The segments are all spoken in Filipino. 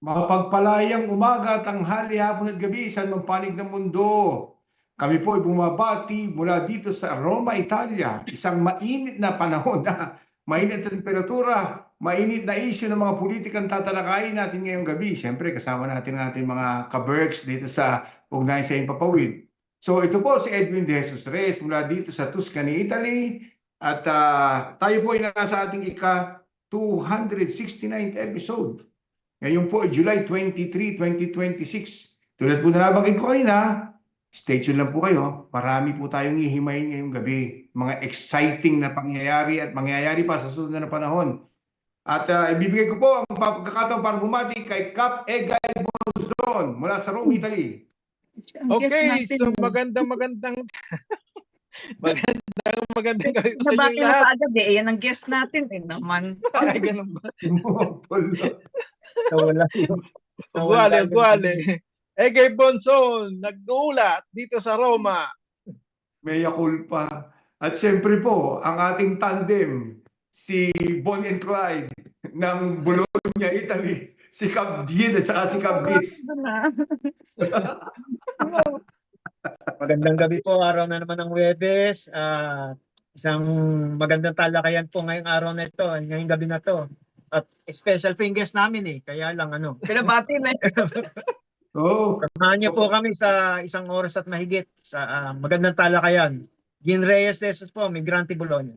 Mapagpalayang umaga, tanghali, hapon at gabi sa anumang panig ng mundo. Kami po ay bumabati mula dito sa Roma, Italia. Isang mainit na panahon na mainit na temperatura, mainit na issue ng mga politikang tatalakayin natin ngayong gabi. Siyempre, kasama natin ang ating mga ka-Berks dito sa Ugnayan sa Himpapawid. So ito po si Edwin De Jesus Reyes mula dito sa Tuscany, Italy. At tayo po ay nasa ating ika-269th episode. Ngayon po ay July 23, 2026. Tulad po na nabanggit ko kanina, stay tuned lang po kayo. Marami po tayong ihimayin ngayong gabi. Mga exciting na pangyayari at mangyayari pa sa susunod na panahon. At ibibigay ko po ang pagkakataon para bumati kay Cap Egay Bonzon mula sa Rome, Italy. Okay, so magandang magandang gabi po sa inyo Nabati na lahat. kaagad eh. Yan ang guest natin eh naman. Ay, ganun ba? Nawala yung... Ugwale. Egay Bonzon, nag-uulat dito sa Roma. Mea culpa. At siyempre po, ang ating tandem, si Bonnie and Clyde ng Bologna, Italy. Si Cap Dien at saka si Cap Blitz. Magandang gabi po, araw na naman ng Huwebes. Isang magandang talakayan po ngayong araw na ito, ngayong gabi na to. At special fingers namin eh, kaya lang ano. Pinabati na eh. Oh, Samahan niyo po kami sa isang oras at mahigit sa magandang talakayan. Gin Reyes de Jesus po, Migrante Bologna.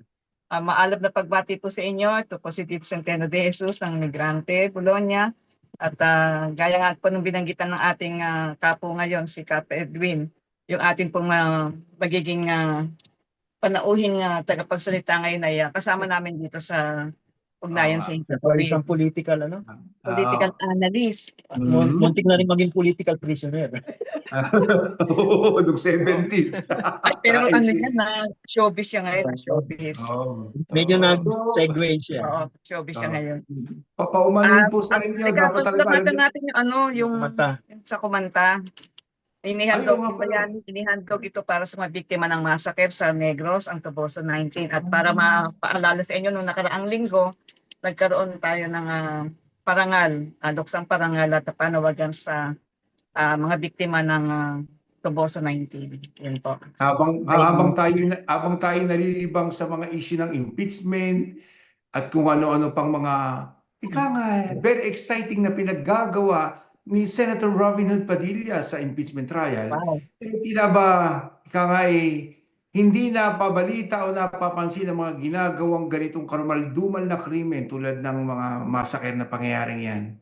Maalap na pagbati po sa inyo. Ito po si Tito Centeno de Jesus ng Migrante, Bologna. At gaya nga po nung binanggitan ng ating kapo ngayon, si Cap Edwin, yung ating pong magiging panauhing tagapagsalita ngayon ay kasama namin dito sa Ugnayan sa Himpapawid. Isang political ano. Political analyst. Muntik na rin maging political prisoner. Oo, noong 70s. Pero ano yan na showbiz siya ngayon. Showbiz. Oh. Medyo nag-segue siya. Oo, showbiz siya ngayon. Papaumanin po sa inyo. Dapat Tapos natin yung Mata. sa kumanta. Inihandog, Ayaw nga pala. inihandog ito para sa mga biktima ng massacre sa Negros, ang Toboso 19. At para mapaalala sa inyo, nung nakaraang linggo, nagkaroon tayo ng parangal, luksang parangal at panawagan sa mga biktima ng Toboso 19. Yun po. Habang tayo nalilibang sa mga issue ng impeachment at kung ano-ano pang mga very exciting na pinaggagawa ni Senator Robin Hood Padilla sa impeachment trial. Wow. Tila ba hindi na pabalita o napapansin ang mga ginagawang ganitong karumaldumal na krimen tulad ng mga massacre na pangyayaring yan.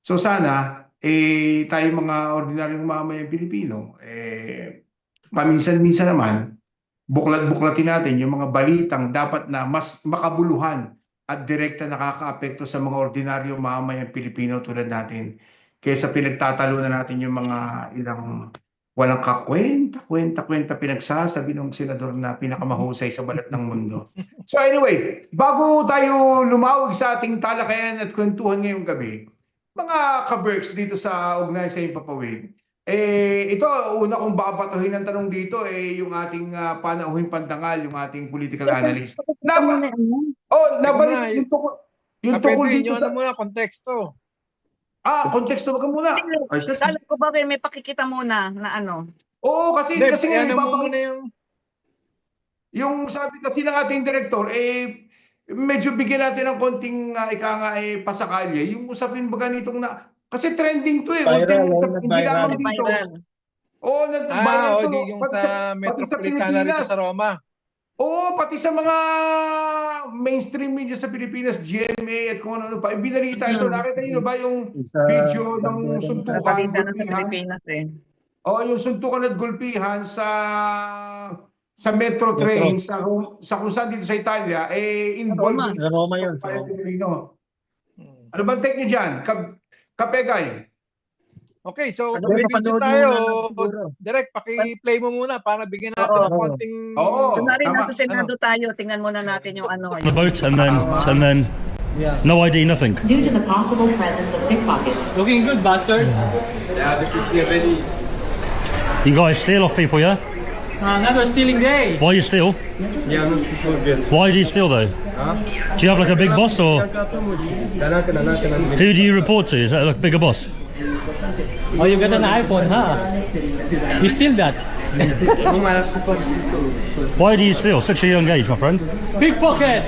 So sana tayo mga ordinaryong mamamayang Pilipino paminsan-minsan naman buklat-buklatin natin yung mga balitang dapat na mas makabuluhan at direkta nakakaapekto sa mga ordinaryong mamamayang Pilipino tulad natin. Kaysa pinagtatalunan natin yung mga ilang walang kwenta pinagsasabi ng senador na pinakamahusay sa balat ng mundo. So anyway, bago tayo lumawag sa ating talakayan at kwentuhan ngayong gabi, mga ka-Berks dito sa Ugnayan sa Himpapawid, ito, una kong babatuhin ng tanong dito, yung ating panauhing pandangal, yung ating political analyst. Nabalik yung tukol dito Sa muna konteksto. Konteksto wag muna. Ay, Alam ko ba may pakikita muna na ano? Oo, kasi Ano mo ipapakita muna yung sabi kasi ng ating direktor, medyo bigyan natin ng konting pasakalye. Yung usapin baga nitong kasi trending to hindi lamang dito. Oo, nag-viral to. Yung sa Metropolitana rito sa Roma. Oo, pati sa mga mainstream media sa Pilipinas, GMA at kung ano pa. Binalita ito. Nakita niyo ba yung video ng suntukan? Balita na sa Pilipinas eh. Oo, yung suntukan at gulpihan sa metro train sa kung saan dito sa Italia, involved Sa Roma yun. Ano bang take niyo dyan? Kapegay? Okay, so Ano, video mapanood tayo. muna Direct, paki-play mo muna para bigyan natin ng konting... Kunwari tama. nasa Senado tayo, tingnan muna natin yung ano. The boat and then no ID, nothing. Due to the possible presence of pickpockets. Looking good, bastards. You guys steal off people, yeah? Another stealing day. Why you steal? Why do you steal though? Do you have like a big boss, or who do you report to? Is that like a bigger boss? Oh, you got an iPhone, huh? You steal that? Why do you steal such a young age, my friend? Pickpocket!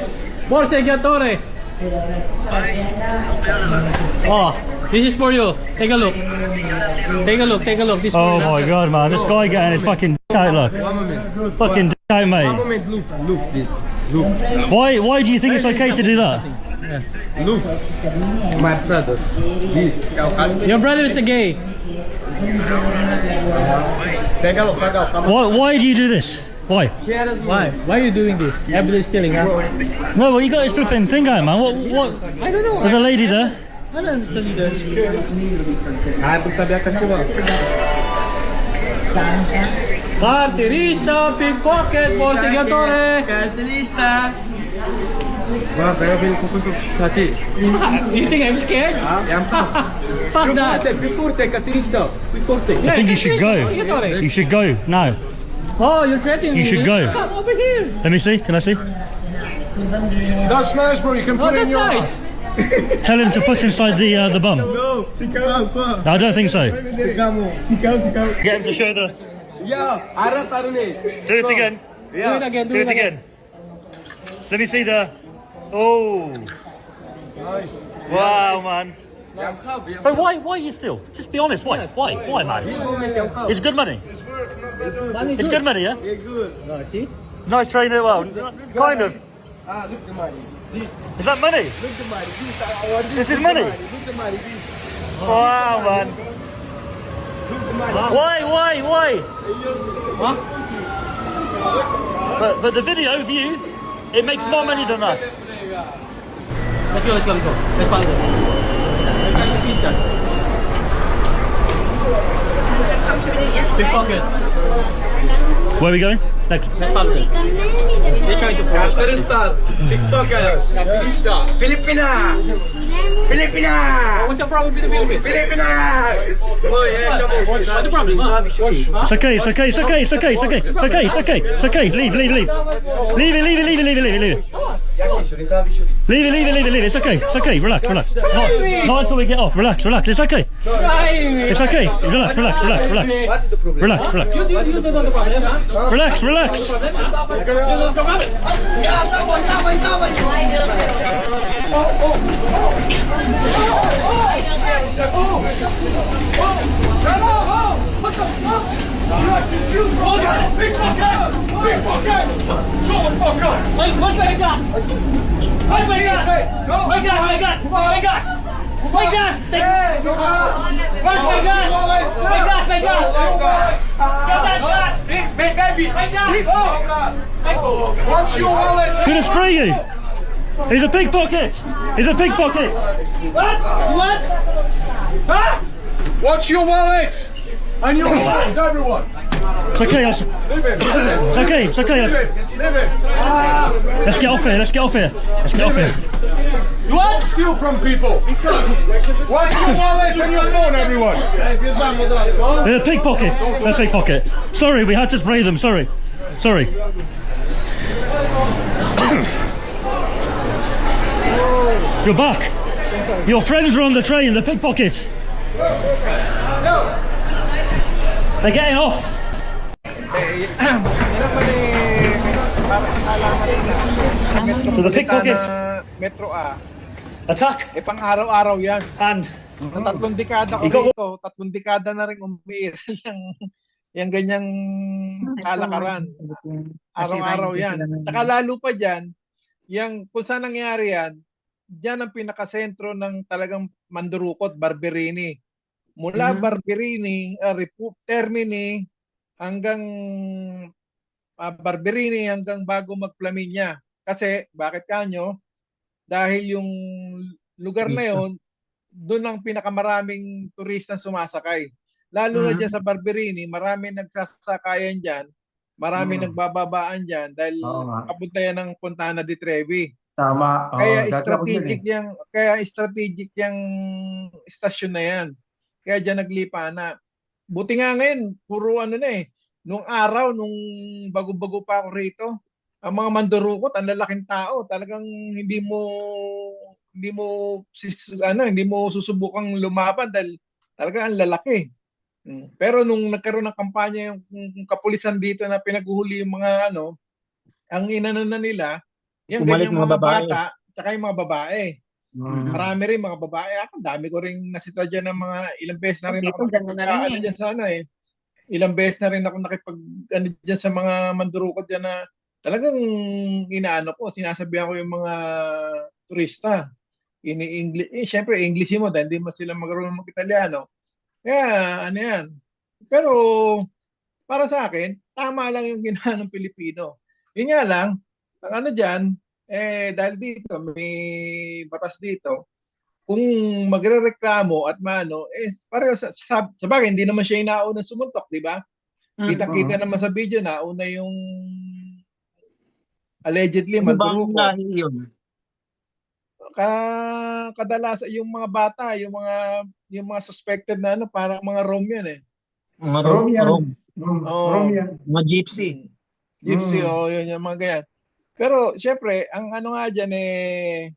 Borsegatore! Oh, this is for you. Take a look. Take a look, take a look. This Oh for you. my god, man, this guy getting his fucking dick out, look. Fucking dick out, mate. Look this. Look, Why do you think it's okay to do that? look. My brother. This. Your brother is a gay. Take a look, come on. Why do you do this? Why? Why? Why are you doing this? Everybody's stealing, huh? No, well, you got his flipping thing out, man. What? I don't know. There's a lady there. I don't understand you guys. Carterista, pickpocket, borsegatore! Cartelista. You think I'm scared? Fuck that! Before take cartelista. Before take. I think you should go. Borsegatore. You should go now. Oh, you're threatening me. You should go. Come over here. Let me see. Can I see? That's nice, bro. You can Oh, that's nice. Tell him to put inside the bum. No, sikaw. No, I don't think so. Sikaw. Get him to show the. Yeah, Ara Tarune. Do it again. Do it again, Do it again. Let me see the. Oh. Wow, man. So why you still? Just be honest. Why, man? It's good money. Money It's good. good money, yeah. Oh, see? Nice trainer. Well, kind of. Look the money. This. Is that money? Look the money. This. This is money. Look the money. This. Wow, man. Look the money. Why? Huh? But the video view, it makes more money than us. Let's go. Let's follow them. Let's try the pizzas. Pickpocket. Where are we going? Next. Let's follow them. They're trying to provoke us. Carteristas. TikTokers. Filipina. Filipina. What's your problem with the Philippines? Filipina. Oh yeah, come on. What's the problem, huh? It's okay. Leave it. It's okay. Relax. Not until we get off. Relax. It's okay. It's okay. Relax. What is the problem? Relax. You don't know the problem, huh? Relax. You don't know the problem? Wait, where's my glass? Where's my glass? My glass! Where's my glass? Get that glass! Baby. My glass! What's your wallet? I'm gonna spray you. He's a pickpocket. What? Huh? What's your wallet? And your wallet, everyone. It's okay. It's okay. Let's get off here. You won't steal from people. What's your wallet and your phone, everyone? They're a pickpocket. Sorry, we had to spray them. Sorry. You're back. Your friends are on the train. The pickpockets. They're getting off. So the pickpocket Metro A. attack Pang araw-araw yan. and Sa 3 dekada ko Ikaw- dito, 3 dekada na rin umiiral yung ganyang kalakaran. Araw-araw yan. Tsaka lalo pa dyan, kung saan nangyari yan, dyan ang pinakasentro ng talagang mandurukot, Barberini. Mula Barberini, Termini, hanggang Barberini, hanggang bago magplaminya. Kasi, bakit kanyo? Dahil yung lugar na yon, doon ang pinakamaraming turista sumasakay. Lalo na dyan sa Barberini, marami nagsasakayan dyan, marami nagbababaan dyan dahil papunta yan ng Fontana di Trevi. Tama. Kaya strategic yung istasyon na yan. Kaya dyan naglipa na. Buti nga ngayon, puro nung araw, nung bago-bago pa ako rito, ang mga mandurukot, ang lalaking tao, talagang hindi mo susubukang lumaban dahil talaga ang lalaki. Pero nung nagkaroon ng kampanya yung kapulisan dito na pinaguhuli yung mga ang inano na nila, yung Pumalit ganyang mga mga babae. bata, tsaka yung mga babae. Marami rin mga babae. Ako, dami ko rin nasita dyan ng mga ilang beses na rin ako Dito, gano'n na rin eh. dyan sa ilang beses na rin ako dyan sa mga mandurukot dyan na talagang sinasabihan ko yung mga turista. Siyempre, English mo dahil hindi mo sila magkaroon ng Italiano. Kaya, yan. Pero, para sa akin, tama lang yung ginawa ng Pilipino. Yun nga lang, ang dyan, dahil dito, may batas dito, kung magrereklamo at pareho sa bagay, hindi naman siya inauna sumuntok, di ba? Kita-kita naman sa video na una yung allegedly Ano ba ang mandurukot. lahi yun? Kadalasan yung mga bata, yung mga suspected na parang mga Rom yan eh. Mga Rom yan. Rom, Oo. Rom yan. mga gypsy. Gypsy, yun yung mga ganyan. Pero syempre, ang nga dyan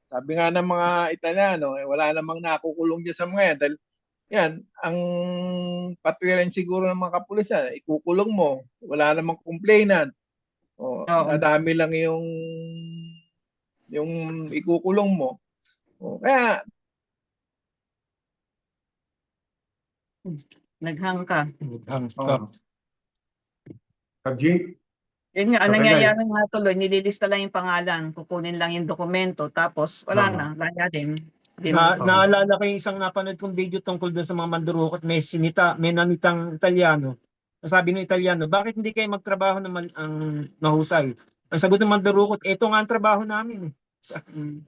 sabi nga ng mga Italiano, wala namang nakukulong dyan sa mga yan. Dahil yan, ang patwiran siguro ng mga kapulisan, ikukulong mo, wala namang complainant. Oo. Nadami lang yung ikukulong mo. Kaya, Naghang ka. Kajik, Yun nga, ang Kapagay. nangyayari nga tuloy, nililista lang yung pangalan, kukunin lang yung dokumento, tapos wala na, wala din. Naalala ko yung isang napanood kong video tungkol doon sa mga mandurukot, may nanitang Italiano. Sabi ng Italiano, bakit hindi kayo magtrabaho naman ang mahusay? Ang sagot ng mandurukot, eto nga ang trabaho namin.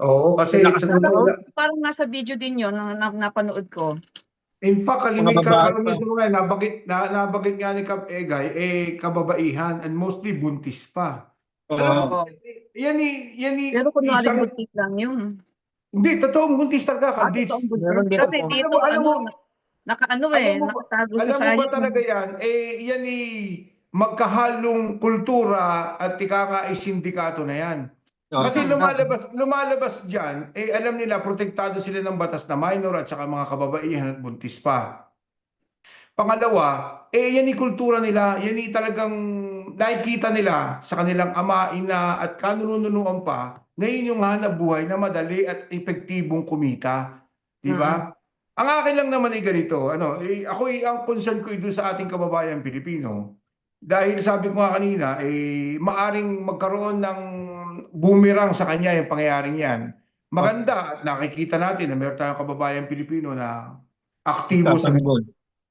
Oo, kasi Lakas sa ng totoo loob. lang, Parang nasa video din yun, napanood ko. in fact, Mga babae karamihan pa. sa mga nabagit nga ni Kap Egay, kababaihan and mostly buntis pa. Alam mo, Oo. yan Pero kunwari isang, buntis lang yun. hindi, totoong buntis talaga, Kadis. Totoong buntis. Meron din Kasi ako. dito, Alam mo, nakatago sa alam mo ba sayang. talaga yan? Yan magkahalong kultura at sindikato na yan. Kasi lumalabas diyan, alam nila protektado sila ng batas na minor at saka mga kababaihan at buntis pa. Pangalawa, yan kultura nila, yan talagang nakikita nila sa kanilang ama, ina at kanununuan pa na yun yung hanap buhay na madali at epektibong kumita. Di ba? Ang akin lang naman ay ganito, ang concern ko doon sa ating kababayan Pilipino. Dahil sabi ko nga kanina, maaring magkaroon ng boomerang sa kanya yung pangyayaring yan. Maganda at nakikita natin na meron tayong kababayan Pilipino na aktibo sa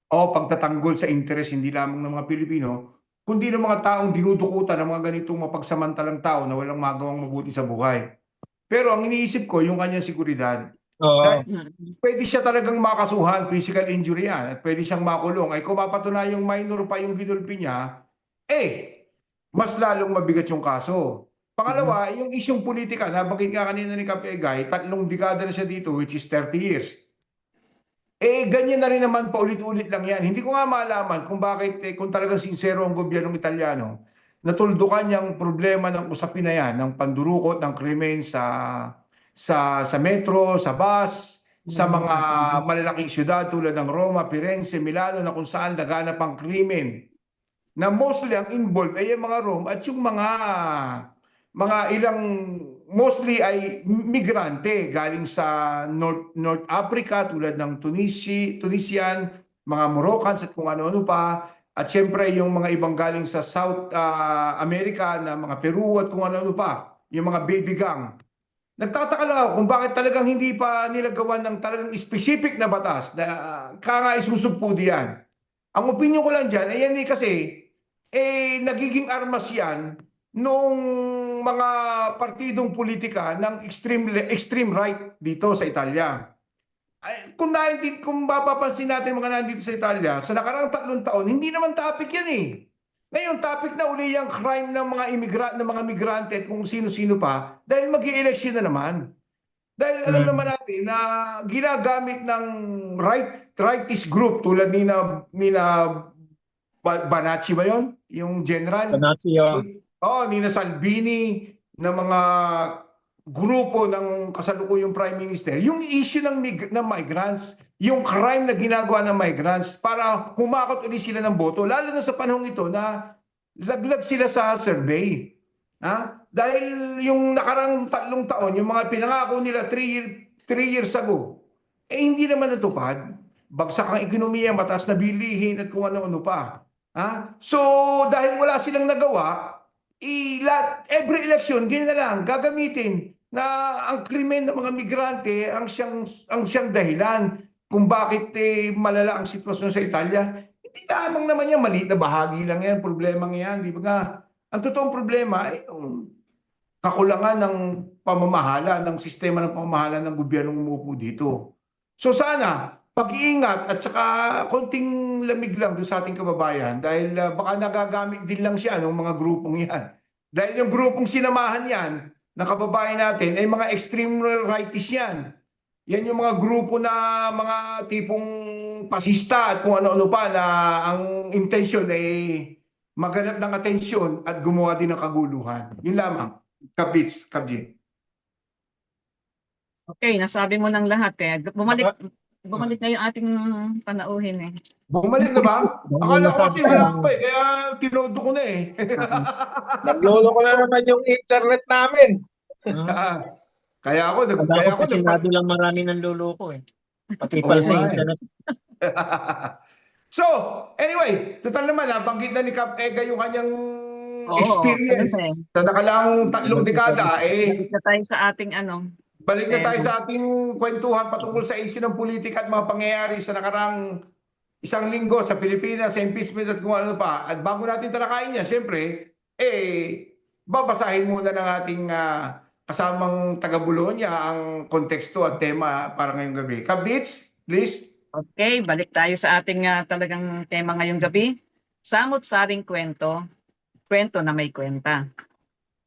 pagtatanggol sa interes hindi lamang ng mga Pilipino, kundi ng mga taong dinudukutan ng mga ganitong mapagsamantalang tao na walang magawang mabuti sa buhay. Pero ang iniisip ko, yung kanyang seguridad. Dahil pwede siya talagang makasuhan, physical injury yan, at pwede siyang makulong. Ay kung mapatunayang minor pa yung ginulpi niya, mas lalong mabigat yung kaso. Pangalawa, yung isyong politika, nabanggit nga kanina ni Kap Egay, 3 dekada na siya dito, which is 30 years. Ganyan na rin naman paulit-ulit lang yan. Hindi ko nga malaman kung bakit, kung talagang sincero ang gobyernong Italiano, natuldukan yung problema ng usapin na yan, ng pandurukot, ng krimen sa metro, sa bus, sa mga malalaking syudad tulad ng Roma, Firenze, Milano, na kung saan laganap ang krimen. Na mostly ang involved ay yung mga Rome at yung mga ilang mostly ay migrante galing sa North Africa tulad ng Tunisian, mga Moroccans at kung ano-ano pa, at siyempre yung mga ibang galing sa South America na mga Peru at kung ano-ano pa, yung mga baby gang. Nagtataka lang ako kung bakit talagang hindi pa nila gawan ng talagang specific na batas na isusugpo diyan. Ang opinion ko lang dyan, yan kasi nagiging armas yan noong mga partidong politika ng extreme right dito sa Italia. Kung mapapansin natin mga nandito sa Italia, sa nakaraang 3 taon, hindi naman topic yan eh. Ngayon, topic na uli yung crime ng mga migrante at kung sino-sino pa dahil mag-i-election na naman. Dahil alam naman natin na ginagamit ng rightist group tulad ni Banacci ba yon? Yung general? Banacci, Nina Salvini, ng mga grupo ng kasalukuyang Prime Minister, yung issue ng migrants, yung crime na ginagawa ng migrants para humakot ulit sila ng boto, lalo na sa panahong ito na laglag sila sa survey. Dahil yung nakarang 3 taon, yung mga pinangako nila 3 years ago, hindi naman natupad. Bagsak ang ekonomiya, mataas na bilihin at kung ano-ano pa. So, dahil wala silang nagawa, every election, ganyan na lang, gagamitin na ang krimen ng mga migrante ang siyang dahilan kung bakit malala ang sitwasyon sa Italia. Hindi lamang naman yan, maliit na bahagi lang yan, problema yan, di ba nga? Ang totoong problema ay yung kakulangan ng pamamahala, ng sistema ng pamamahala ng gobyernong umupo dito. So sana, pag-iingat at saka konting lamig lang doon sa ating kababayan dahil baka nagagamit din lang siya ng mga grupong yan. Dahil yung grupong sinamahan yan na kababayan natin ay mga extreme rightists yan. Yan yung mga grupo na mga tipong pasista at kung ano-ano pa na ang intensyon ay maghanap ng atensyon at gumawa din ng kaguluhan. Yun lamang. Kabits, Kabji. Okay, nasabi mo ng lahat eh. Bumalik na yung ating panauhin eh. Bumalik na ba? Akala ko kasi wala pa kaya tinodo ko na Naglolo ko na naman yung internet namin. Kaya ako, Kaya ako sa Senado lang marami ng luloko eh. Pati pa sa internet. So, anyway, total naman, banggit na ni Kap Ega yung kanyang Oo, experience sa nakalang 3 dekada. Balik na tayo sa ating Balik na tayo sa ating kwentuhan patungkol sa issue ng politika at mga pangyayari sa nakarang 1 linggo sa Pilipinas, sa impeachment at kung ano pa. At bago natin talakayin yan, siyempre, babasahin muna ng ating kasamang taga-Bulonya ang konteksto at tema para ngayong gabi. Kabits, please. Okay, balik tayo sa ating talagang tema ngayong gabi. Samot-saring kwento, kwento na may kwenta.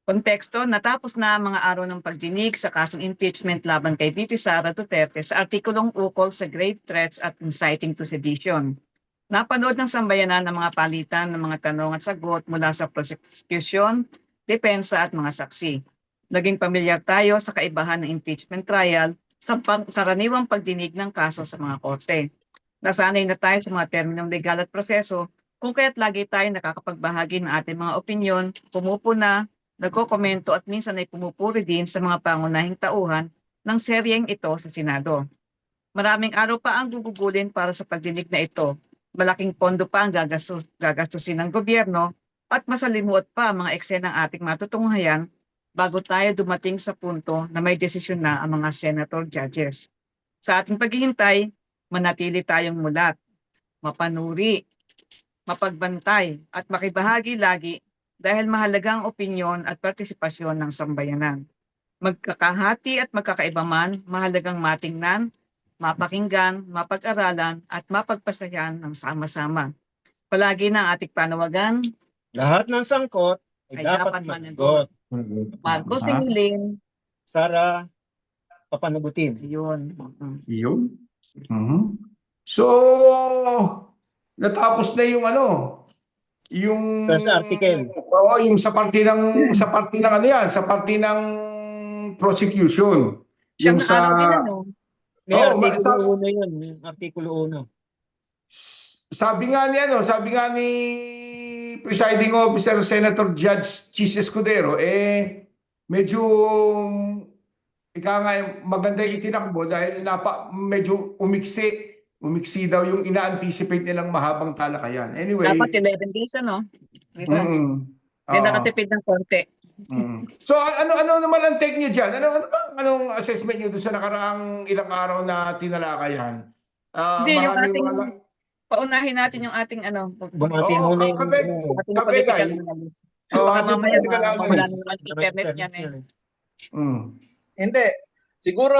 Konteksto, natapos na ang mga araw ng pagdinig sa kasong impeachment laban kay VP Sara Duterte sa artikulong ukol sa grave threats at inciting to sedition. Napanood ng sambayanan ng mga palitan ng mga tanong at sagot mula sa prosecution, depensa at mga saksi. Naging pamilyar tayo sa kaibahan ng impeachment trial sa karaniwang pagdinig ng kaso sa mga korte. Nasanay na tayo sa mga terminong legal at proseso kung kaya't lagi tayo nakakapagbahagi ng ating mga opinyon, pumupuna, nagkokomento at minsan ay pumupuri din sa mga pangunahing tauhan ng seryeng ito sa Senado. Maraming araw pa ang gugugulin para sa pagdinig na ito. Malaking pondo pa ang gagastusin ng gobyerno at masalimuot pa ang mga eksenang ating matutunghayan bago tayo dumating sa punto na may desisyon na ang mga senator judges. Sa ating paghihintay, manatili tayong mulat, mapanuri, mapagbantay at makibahagi lagi dahil mahalagang opinyon at partisipasyon ng sambayanan. Magkakahati at magkakaiba man, mahalagang matingnan, mapakinggan, mapag-aralan at mapagpasayan ng sama-sama. Palagi ng ating panawagan, Lahat ng sangkot ay dapat managot. Marcos Singilin, Sara, papanagutin. yun. Yun. So, natapos na yung yung First article. Oo, yung sa parte ng sa parte ng prosecution. Siyang Yung sa araw din May Oo, artikulo 1 yun. May artikulo 1. sabi nga ni Presiding Officer Senator Judge Chis Escudero medyo maganda yung itinakbo dahil medyo umiksi daw yung ina-anticipate nilang mahabang talakayan. Anyway, Dapat 11 days Diba? May nakatipid ng konti. So ano naman ang take niyo diyan? Anong assessment niyo doon sa nakaraang ilang araw na tinalakayan? Hindi, yung ating paunahin natin yung ating Bumati muna yung ating political analysis. Baka mamaya mawala na naman internet yan Hindi. Siguro,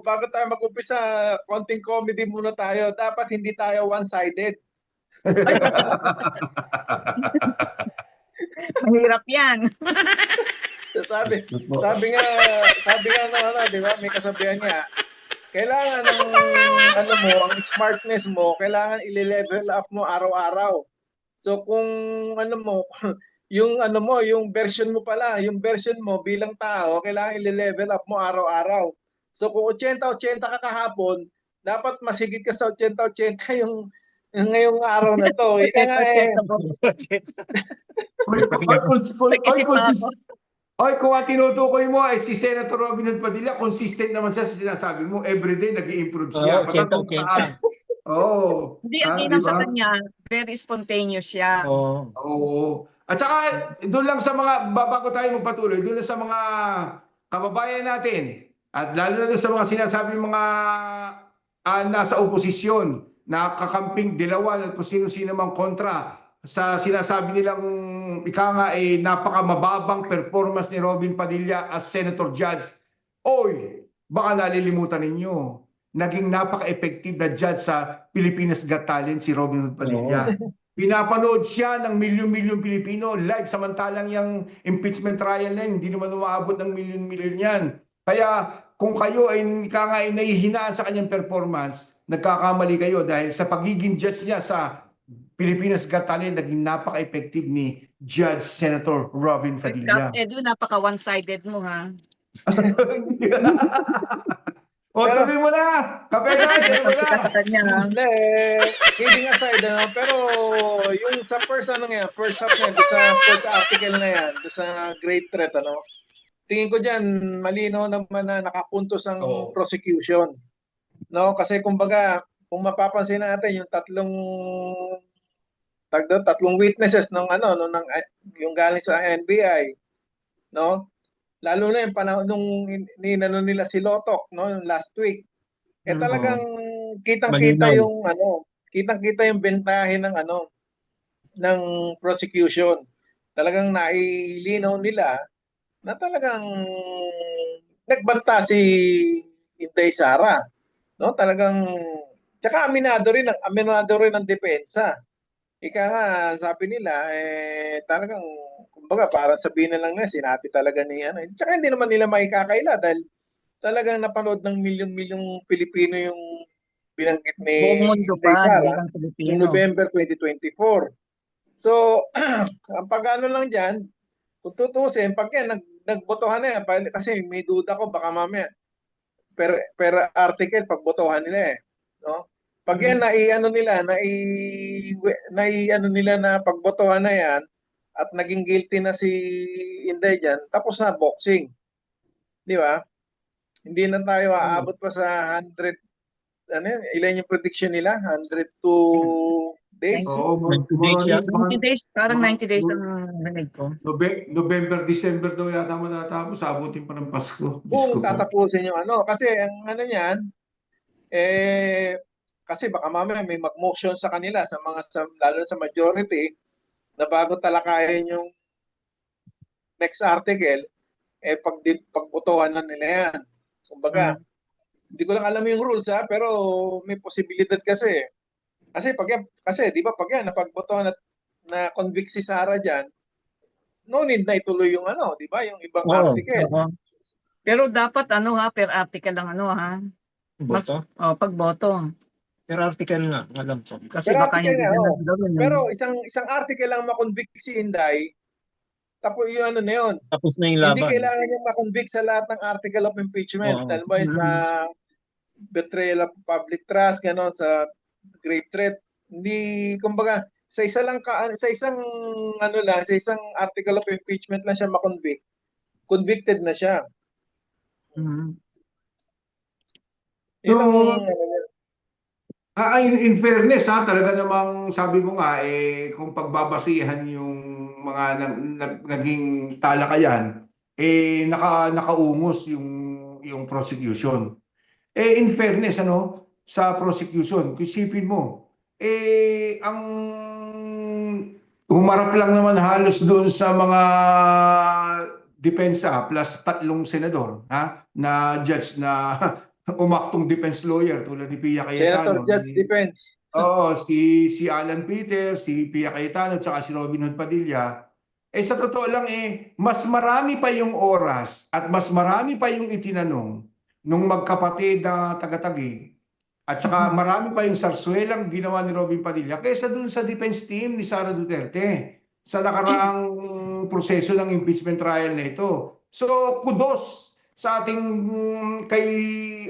bago tayo mag-umpisa, konting comedy muna tayo. Dapat hindi tayo one-sided. Mahirap yan. Sabi nga di ba, may kasabihan niya, kailangan ang smartness mo, kailangan i-level up mo araw-araw. So kung yung ano mo, yung version mo pala, yung version mo bilang tao, kailangan i-level up mo araw-araw. So kung 80-80 ka kahapon, dapat masigit ka sa 80-80 yung ngayong araw na to. Ika nga eh. Kung ang tinutukoy mo ay si Senator Robin Hood Padilla, consistent naman siya sa sinasabi mo, everyday nag-i-improve siya. Oo, Patas kung 80-80. taas. Oo. Hindi, ang Ah, ginang di sa ba? kanya, very spontaneous siya. Oo. Oo. At saka, doon lang sa mga, bago tayo magpatuloy, doon lang sa mga kababayan natin, at lalo na doon sa mga sinasabi mga nasa oposisyon, na kakamping dilawan at kung sino-sino mang kontra sa sinasabi nilang ika nga napakamababang performance ni Robin Padilla as Senator Judge. Oy, baka nalilimutan ninyo. Naging napaka-effective na judge sa Pilipinas Got Talent si Robin Hood Padilla. Pinapanood siya ng milyon-milyon Pilipino live, samantalang yung impeachment trial na yun, hindi naman umaabot ng milyon-milyon yan. Kaya kung kayo ay nahihinaan sa kanyang performance, nagkakamali kayo dahil sa pagiging judge niya sa Pilipinas Got Talent, naging napaka-effective ni Judge Senator Robin Padilla. Edwin, napaka one-sided mo ha. O, tuloy mo na! Kape guys, tuloy mo na! Sa kanya ha. Hindi, kidding aside, ano, pero yung sa first ano nga, first half niya, doon sa first article na yan, doon sa great threat, ano, tingin ko dyan, malinaw naman na nakapuntos ang prosecution. No, kasi kumbaga, kung mapapansin natin yung tatlong witnesses ng ano no ng yung galing sa NBI, no? Lalo na yung panahon nung ninano nila si Lotok, no, yung last week. Talagang kitang-kita Malinaw. yung ano, kitang-kita yung bentahe ng ano ng prosecution. Talagang nailinaw nila na talagang nagbanta si Inday Sara, no? Talagang tsaka aminado rin ang depensa. Ika nga, sabi nila, talagang, kumbaga, para sabihin na lang na, sinabi talaga ni, ano, tsaka hindi naman nila maikakaila dahil talagang napanood ng milyong-milyong Pilipino yung binanggit ni Buong mundo Inday pa, Sara hindi lang Pilipino. noong November 2024. So, ang pag-ano lang dyan, kung tutusin, pag yan, nagbotohan na yan, kasi may duda ko, baka mamaya, per article, pagbotohan nila no? Pag yan nai-ano nila na pagbotohan na yan at naging guilty na si Inday diyan, tapos na boxing. Di ba? Hindi na tayo aabot pa sa 100 ilan yung prediction nila? 102 days. Oo, 90 days yan. 90 days, parang 90 days ang nanig ko. November, December daw yata matatapos, abutin pa ng Pasko. Diyos ko Kung po. tatapusin yung ano, kasi ang ano niyan kasi baka mamaya may mag-motion sa kanila lalo sa majority na bago talakayin yung next article pagbotohan na nila yan. Kumbaga, hindi ko lang alam yung rules pero may posibilidad kasi. Kasi di ba pag yan napagbotohan na convict si Sara diyan, no need na ituloy yung ano, di ba? Yung ibang article. Pero dapat per article lang Boto? pagboto. Per article nga, alam ko. Kasi Per baka article hindi nga, na oo. gawin. Pero isang article lang makonvict si Inday, tapos yung ano na yun. Tapos na yung Hindi laban. kailangan niya makonvict sa lahat ng article of impeachment. Oo. Dahil ba sa betrayal of public trust, gano'n, sa grave threat. Hindi, kumbaga, sa isang article of impeachment lang siya makonvict. Convicted na siya. Yun ang In fairness talaga namang sabi mo nga kung pagbabasihan yung mga naging talakayan nakaumos yung prosecution. In fairness sa prosecution, isipin mo ang humarap lang naman halos doon sa mga depensa plus 3 senador na judge na umaktong defense lawyer tulad ni Pia Senator Cayetano. Judge Defense. Oo, si Alan Peter, si Pia Cayetano, tsaka si Robin Hood Padilla. Sa totoo lang mas marami pa yung oras at mas marami pa yung itinanong nung magkapatid na taga-Taguig. At saka marami pa yung sarswelang ginawa ni Robin Padilla kaysa dun sa defense team ni Sara Duterte. sa nakaraang proseso ng impeachment trial na ito. So, kudos sa ating kay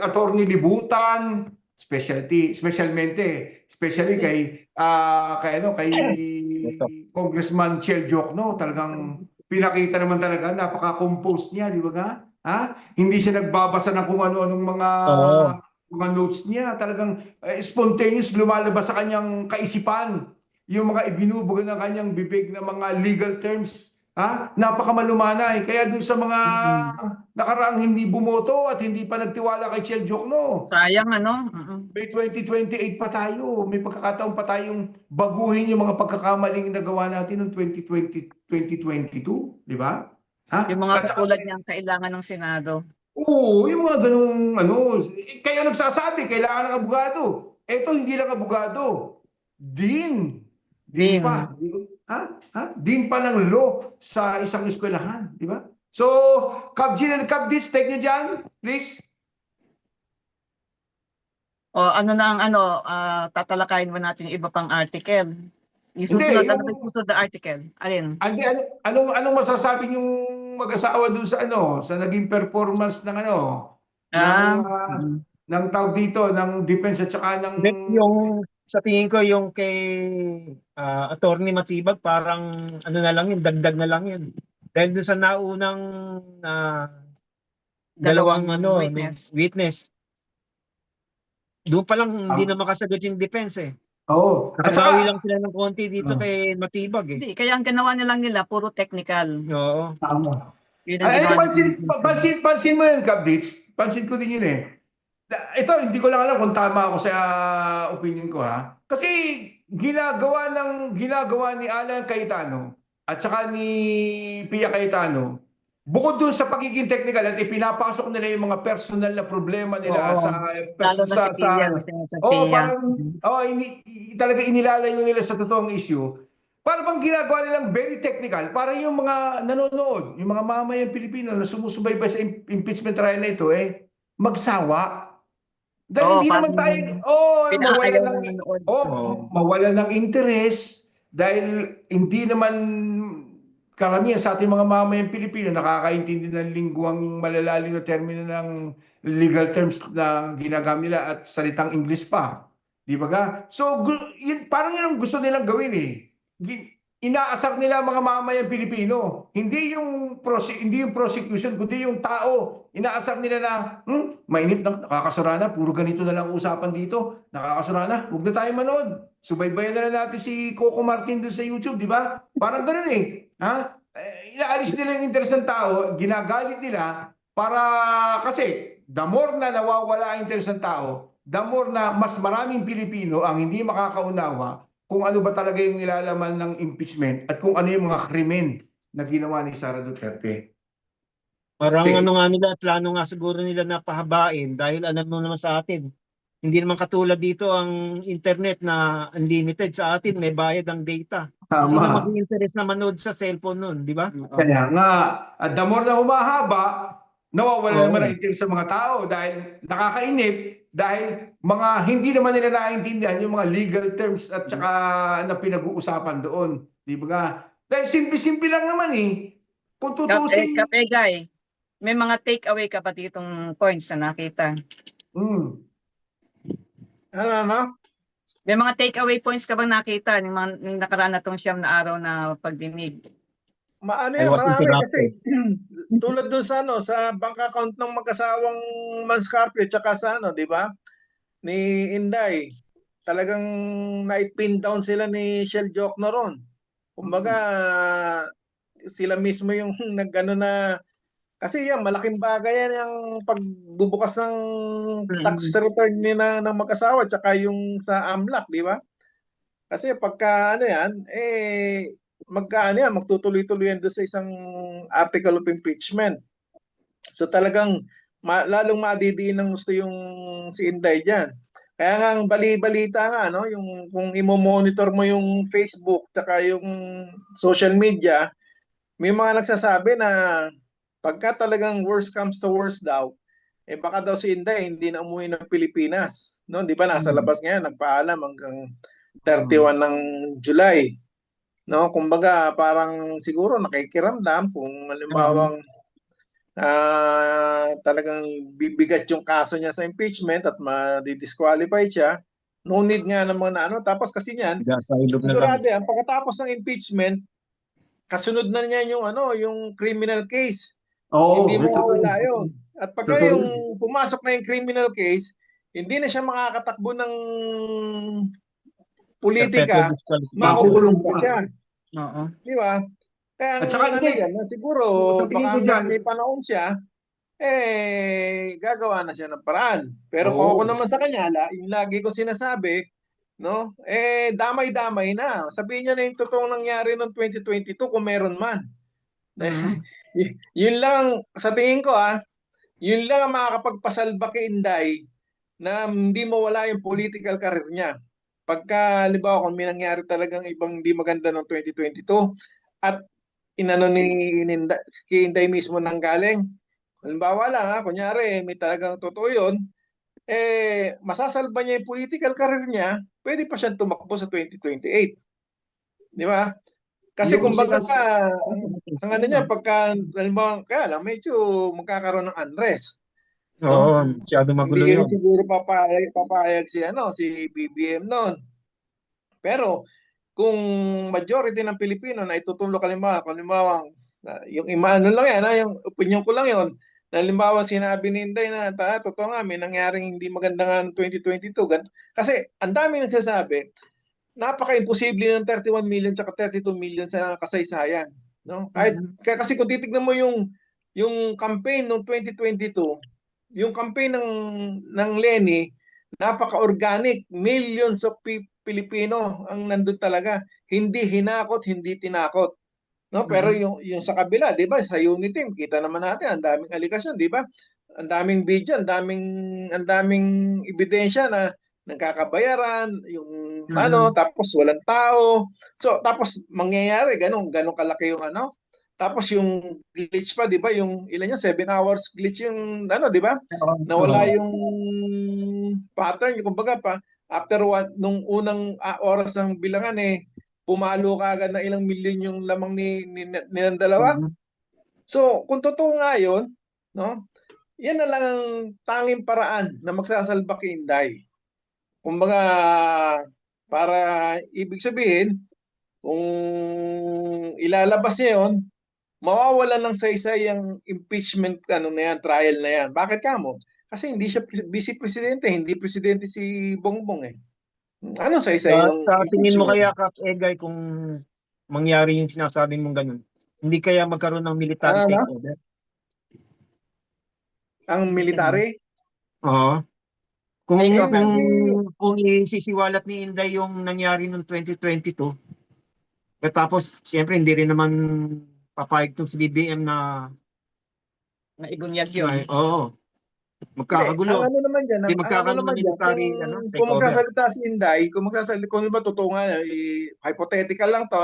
Attorney Libutan, especially kay Congressman Chel Jokno. Talagang pinakita naman talaga, napaka-compose niya, di ba nga? Ha? Hindi siya nagbabasa ng kung ano-anong mga notes niya. Talagang spontaneous lumalabas sa kanyang kaisipan yung mga ibinubuga ng kanyang bibig na mga legal terms. Ha? Napakamalumanay. Kaya dun sa mga nakaraang hindi bumoto at hindi pa nagtiwala kay Chel Jokno, Sayang may 2028 pa tayo. May pagkakataon pa tayong baguhin yung mga pagkakamaling nagawa natin noong 2022, di ba? Ha? Yung At mga saka- katulad niyang kailangan ng Senado. Oo, yung mga ganung kaya nagsasabi, kailangan ng abogado. Eto, hindi lang abogado. Dean. Dean Dean. pa. Dean pa ng law sa isang eskwelahan. Di ba? So, Kabjin and Kabdits, take nyo dyan, please. O ano na ang tatalakayin mo natin yung iba pang article. Yung Hindi, susunod, yung- ano ba yung susunod na article? Alin? Anong masasabi yung mag-asawa dun sa naging performance ng ng tawag dito, ng defense at saka ng Yung sa tingin ko yung kay Attorney Matibag parang ano na lang yun, dagdag na lang yun. Dahil dun sa naunang dalawang witness. Doon pa lang hindi na makasagot yung defense eh. Oo. At Nakabawi saka, lang sila ng konti dito kay Matibag eh. Hindi, kaya ang ginawa nila puro technical. Oo. tama. Yun ang ginawa Pansin mo yun, Kabdits. Pansin ko din yun eh. Ito, hindi ko lang alam kung tama ako sa opinion ko ha. Kasi ginagawa ni Alan Cayetano at saka ni Pia Cayetano, bukod dun sa pagiging technical at ipinapasok nila yung mga personal na problema nila Oo. Lalo na si Pia. Talaga inilalayo nila sa totoong issue. Para bang ginagawa nilang very technical para yung mga nanonood, yung mga mamamayang Pilipino na sumusubaybay sa impeachment trial na ito magsawa. Dahil hindi naman tayo mawala ng interest dahil hindi naman karamihan sa ating mga mamamayang Pilipino nakakaintindi ng lingguang malalalim na termino ng legal terms na ginagamit nila at salitang English pa. Di ba ga? So, parang yun ang gusto nilang gawin eh. Inaasar nila mga mamamayang Pilipino. Hindi yung prosecution, kundi yung tao. Inaasar nila na, mainit na, nakakasara na, puro ganito na lang usapan dito. Nakakasara na, huwag na tayo manood. Subaybayan na lang natin si Coco Martin doon sa YouTube, di ba? Parang ganun eh. Inaalis nila yung interest ng tao, ginagalit nila kasi the more na nawawala ang interest ng tao, the more na mas maraming Pilipino ang hindi makakaunawa kung ano ba talaga yung nilalaman ng impeachment at kung ano yung mga krimen na ginawa ni Sara Duterte. Parang plano nga siguro nila na pahabain dahil alam mo naman sa atin, hindi naman katulad dito ang internet na unlimited. Sa atin may bayad ang data. Sino mag-interest na manood sa cellphone nun, di ba? Kaya nga, at the more na humahaba, nawawala naman ang interest sa mga tao dahil nakakainip, dahil hindi naman nila naiintindihan yung mga legal terms at saka na pinag-uusapan doon. Di ba nga? Dahil simple-simple lang naman eh. Kung tutusin... Kapegay, may mga take away ka pa ditong points na nakita. May mga take away points ka bang nakita ng nakaraan na tong 9 na araw na pagdinig? I was Marami interrupted. kasi tulad doon sa bank account ng mag-asawang Manscarpio tsaka di ba? Ni Inday. Talagang na-pin down sila ni Shell Jokno ron. Kumbaga sila mismo yung nagano na kasi yan malaking bagay yan yung pagbubukas ng tax return nila ng mag-asawa tsaka yung sa AMLAC, di ba? Kasi pagka magtutuloy-tuloy yan doon sa isang article of impeachment. So talagang lalong madidiin ng gusto yung si Inday dyan. Kaya nga ang bali-balita nga, yung kung imo-monitor mo yung Facebook tsaka yung social media, may mga nagsasabi na pagka talagang worst comes to worst daw, baka daw si Inday hindi na umuwi ng Pilipinas. No? Di ba nasa labas ngayon, nagpaalam hanggang 31 ng July. no? Kumbaga parang siguro nakikiramdam kung halimbawang talagang bibigat yung kaso niya sa impeachment at ma-disqualify siya. No need nga naman na ano. Tapos kasi niyan, Sa ilog na lang. sigurado yan, pagkatapos ng impeachment, kasunod na niya yung ano, yung criminal case. Oo, Hindi mo totoo. mawala yun. At pagka Totoo yung pumasok na yung criminal case, hindi na siya makakatakbo ng politika, Perpetual disqualification. makukulong pa siya. Oo. Di ba? Kaya ang At saka ano hindi. yan, siguro Sa tingin baka ko dyan, may panahon siya, gagawa na siya ng paraan. Pero kung Oo. ako naman sa kanya, yung lagi ko sinasabi, no? Damay-damay na. Sabihin niya na yung totoong nangyari noong 2022 kung meron man. Yun lang, sa tingin ko yun lang ang makakapagpasalba kay Inday na hindi mawala yung political career niya. Pagka, halimbawa, kung may nangyari talagang ibang hindi maganda noong 2022 at inano ni kay Inday mismo nang galing, halimbawa lang kunyari may talagang totoo yun, masasalba niya yung political career niya, pwede pa siyang tumakbo sa 2028. Di ba? Kasi Yung kumbaga, ang ano niya, pagka, halimbawa, kaya lang, medyo magkakaroon ng unrest. Oo, masyado magulo Hindi rin yun. siguro papayag si BBM noon. Pero, kung majority ng Pilipino na itutulog halimbawa, yung ano lang yan, yung opinion ko lang yon. Halimbawa, sinabi ni Inday na, totoo nga, may nangyaring hindi maganda nga ng 2022. Kasi, ang dami nagsasabi, napaka-imposible ng 31 million tsaka 32 million sa kasaysayan, no? Kasi kung titignan mo yung campaign ng 2022, yung campaign ng Lenny, napaka-organic, millions of Pilipino ang nandun talaga. Hindi hinakot, hindi tinakot. No, pero yung sa kabila, 'di ba, sa Unity, kita naman natin ang daming aligasyon, 'di ba? Ang daming video, ang daming ebidensya na nagkakabayaran, yung ano, tapos walang tao. So, tapos mangyayari ganun kalaki yung ano. Tapos yung glitch pa, 'di ba? Yung ilan yung 7 hours glitch yung ano, 'di ba? Nawala yung pattern, kumbaga after nung unang oras ng bilangan pumalo ka agad ng ilang milyon yung lamang ng dalawa. So, kung totoo nga yun, no? Yan na lang ang tanging paraan na magsasalba kay Inday. Kumbaga, para ibig sabihin, kung ilalabas niya yun, mawawalan ng saysay ang impeachment trial na yan. Bakit kamo? Kasi hindi siya vice presidente, hindi presidente si Bongbong Ano saysay ng Sa tingin mo impeachment? kaya, Kap Egay, kung mangyari yung sinasabi mong ganun, hindi kaya magkaroon ng military Ano? takeover? Ang military? Oo. Kung Ayun, kung isisiwalat ni Inday yung nangyari noong 2022, tapos siyempre hindi rin naman papayag tong si BBM na Naigunyag yun. oo. Magkakagulo. Ang ano naman dyan, Hindi ang ano magkakaroon naman ng dyan, military kung takeover. magsasalita si Inday, kung ba totoo nga, hypothetical lang to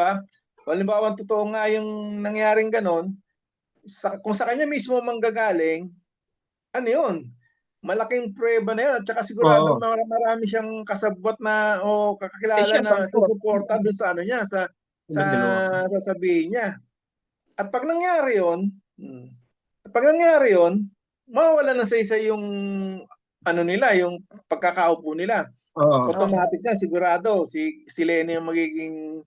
kung halimbawa totoo nga yung nangyaring ganon, kung sa kanya mismo manggagaling, ano yun? Malaking prueba na yun at saka sigurado Oo. marami siyang kasabwat na o kakakilala Siya na sampot. susuporta doon sa ano niya, sa Yung dalawa. sasabihin niya. At pag nangyari yun, mawawala na sa isa yung ano nila, yung pagkakaupo nila. Oo. Automatic yan, sigurado si Lenny yung magiging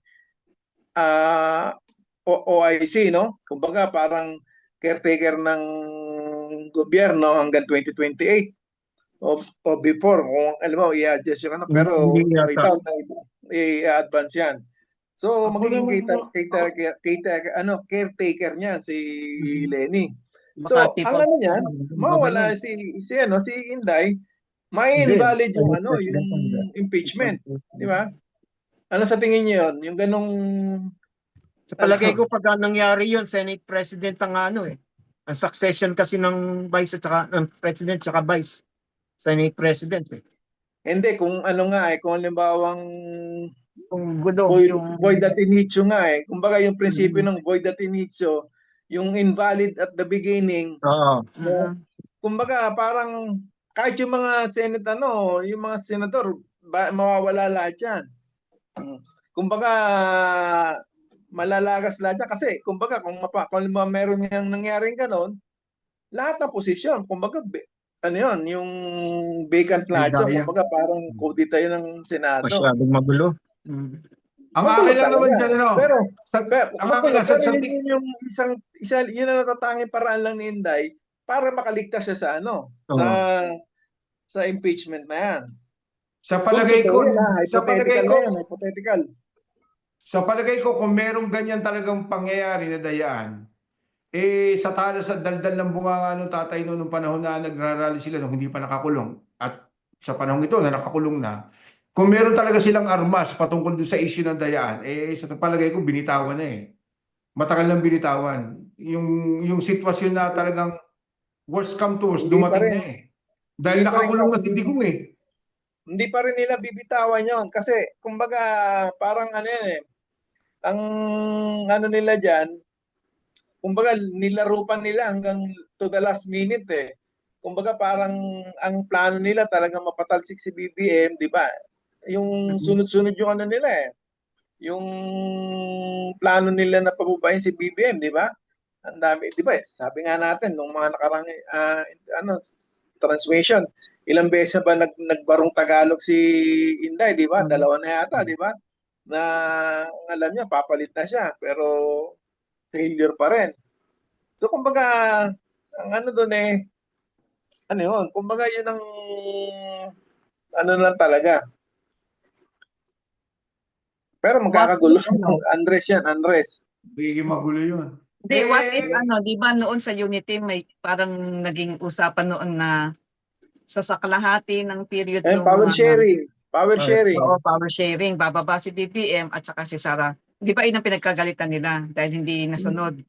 OIC, no? Kumbaga parang caretaker ng gobyerno hanggang 2028 o before, kung alam mo i-adjust yung ano, pero Hindi yata. without i-advance yan. So magiging naman caretaker niya si Lenny. So ang ano niyan, mawala si Inday, may invalid yung yung impeachment, di ba? Ano sa tingin niyo yun? Yung ganong Sa palagay ko pag nangyari yun, Senate President ang ang succession kasi ng Vice at saka ng President at Vice. Senate President Hindi, kung ano nga kung halimbawang Kung gulo. void at initio nga Kumbaga yung prinsipyo ng void at initio, yung invalid at the beginning. Oo. Kumbaga parang kahit yung mga yung mga senador, mawawala lahat yan. Kumbaga malalagas lahat yan. Kasi, kumbaga, kung meron yang nangyaring ganon, lahat ng posisyon, kumbaga, ano yun, yung vacant lahat yun, Bigaya. kumbaga parang kudita yun ng Senado. Masyadong magulo. Ang Magulo akin lang naman talaga. dyan, ano, Pero ang magulo, akin lang, pero yun yung yun ang natatanging paraan lang ni Inday para makaligtas siya sa ano, sa impeachment na yan. sa palagay ko, sa palagay Hypothetical ko, na yan, hypothetical. sa palagay ko, kung merong ganyan talagang pangyayari na dayaan, sa tala sa daldal ng bunganga ng tatay nung panahon na nagrarally sila nung hindi pa nakakulong at sa panahon ito na nakakulong na, kung meron talaga silang armas patungkol doon sa issue ng dayaan, sa palagay ko binitawan na Matagal nang binitawan. Yung sitwasyon na talagang worst come to worst, Hindi pa dumating rin. na Dahil Hindi pa rin nakakulong na kasi- si Digong Hindi pa rin nila bibitawan yon kasi kumbaga parang ano yan ang ano nila diyan kumbaga nilarupan nila hanggang to the last minute Kumbaga parang ang plano nila talagang mapatalsik si BBM, 'di ba? Yung sunod-sunod yung ano nila Yung plano nila na pabubayin si BBM, 'di ba? Ang dami, 'di ba? Sabi nga natin nung mga nakarang transmission, ilang beses ba nagbarong Tagalog si Inday, 'di ba? Dalawa na yata, 'di ba? Na alam niya papalit na siya, pero failure pa rin. So kumbaga ang ano doon ano yun, kumbaga yun ang ano lang talaga. Pero magkakagulo. Andres yan, Andres. Bigiging magulo yun. Di, what if di ba noon sa Unity may parang naging usapan noon na sa saklahati ng period nung Power sharing. Power sharing. Oo, power sharing, bababa si BBM at saka si Sara. Di ba yun ang pinagkagalitan nila dahil hindi nasunod?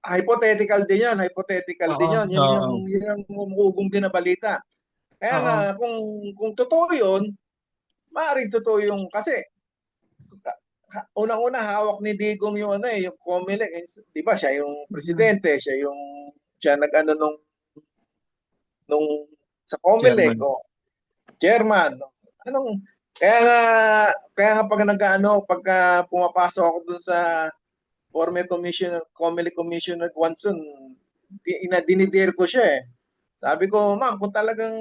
Hypothetical din yan, hypothetical din yan. Yun yung umugong din na balita. Kaya nga, kung totoo yun, maaaring totoo yung, kasi, unang-una hawak ni Digong yung yung COMELEC, di ba siya yung presidente, siya nag-ano nung sa COMELEC, chairman. Kaya nga pagka pumapasok ako dun sa former commissioner, COMELEC Commissioner Guanzon, dinidare ko siya Sabi ko, ma'am, kung talagang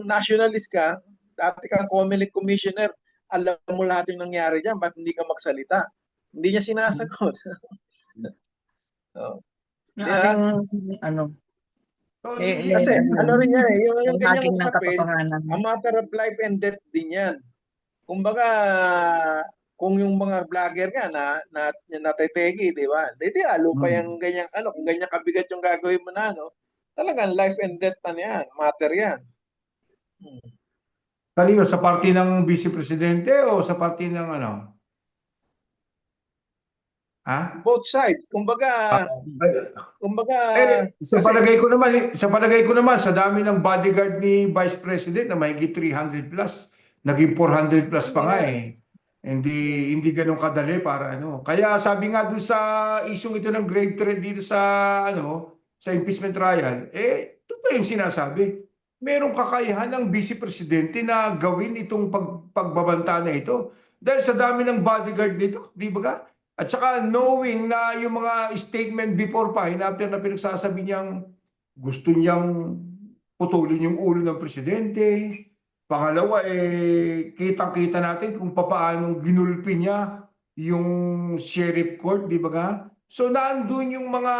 nationalist ka, dati kang COMELEC Commissioner, alam mo lahat yung nangyari dyan, ba't hindi ka magsalita? Hindi niya sinasagot. Kasi ano rin yan yung ganyang usapin, a matter of life and death din yan. Kumbaga, kung yung mga vlogger nga na natetegi, di ba? Hindi lalo pa yung ganyang kung ganyan kabigat yung gagawin mo na talagang life and death na yan, matter yan. Kanino? Sa party ng Vice Presidente o sa party ng ano? Ha? Both sides. Kumbaga, sa palagay ko naman sa dami ng bodyguard ni Vice President na mahigit 300 plus, naging 400 plus pa nga Hindi ganoon kadali para Kaya sabi nga doon sa isyung ito ng grave threat dito sa sa impeachment trial, ito pa yung sinasabi. Merong kakayahan ng Vice Presidente na gawin itong pagbabanta na ito. Dahil sa dami ng bodyguard dito, di ba ka? At saka knowing na yung mga statement before pa, after na pinagsasabi niyang gusto niyang putulin yung ulo ng presidente. Pangalawa, kitang-kita natin kung paano ginulpi niya yung sheriff court, di ba ka? So naandun yung mga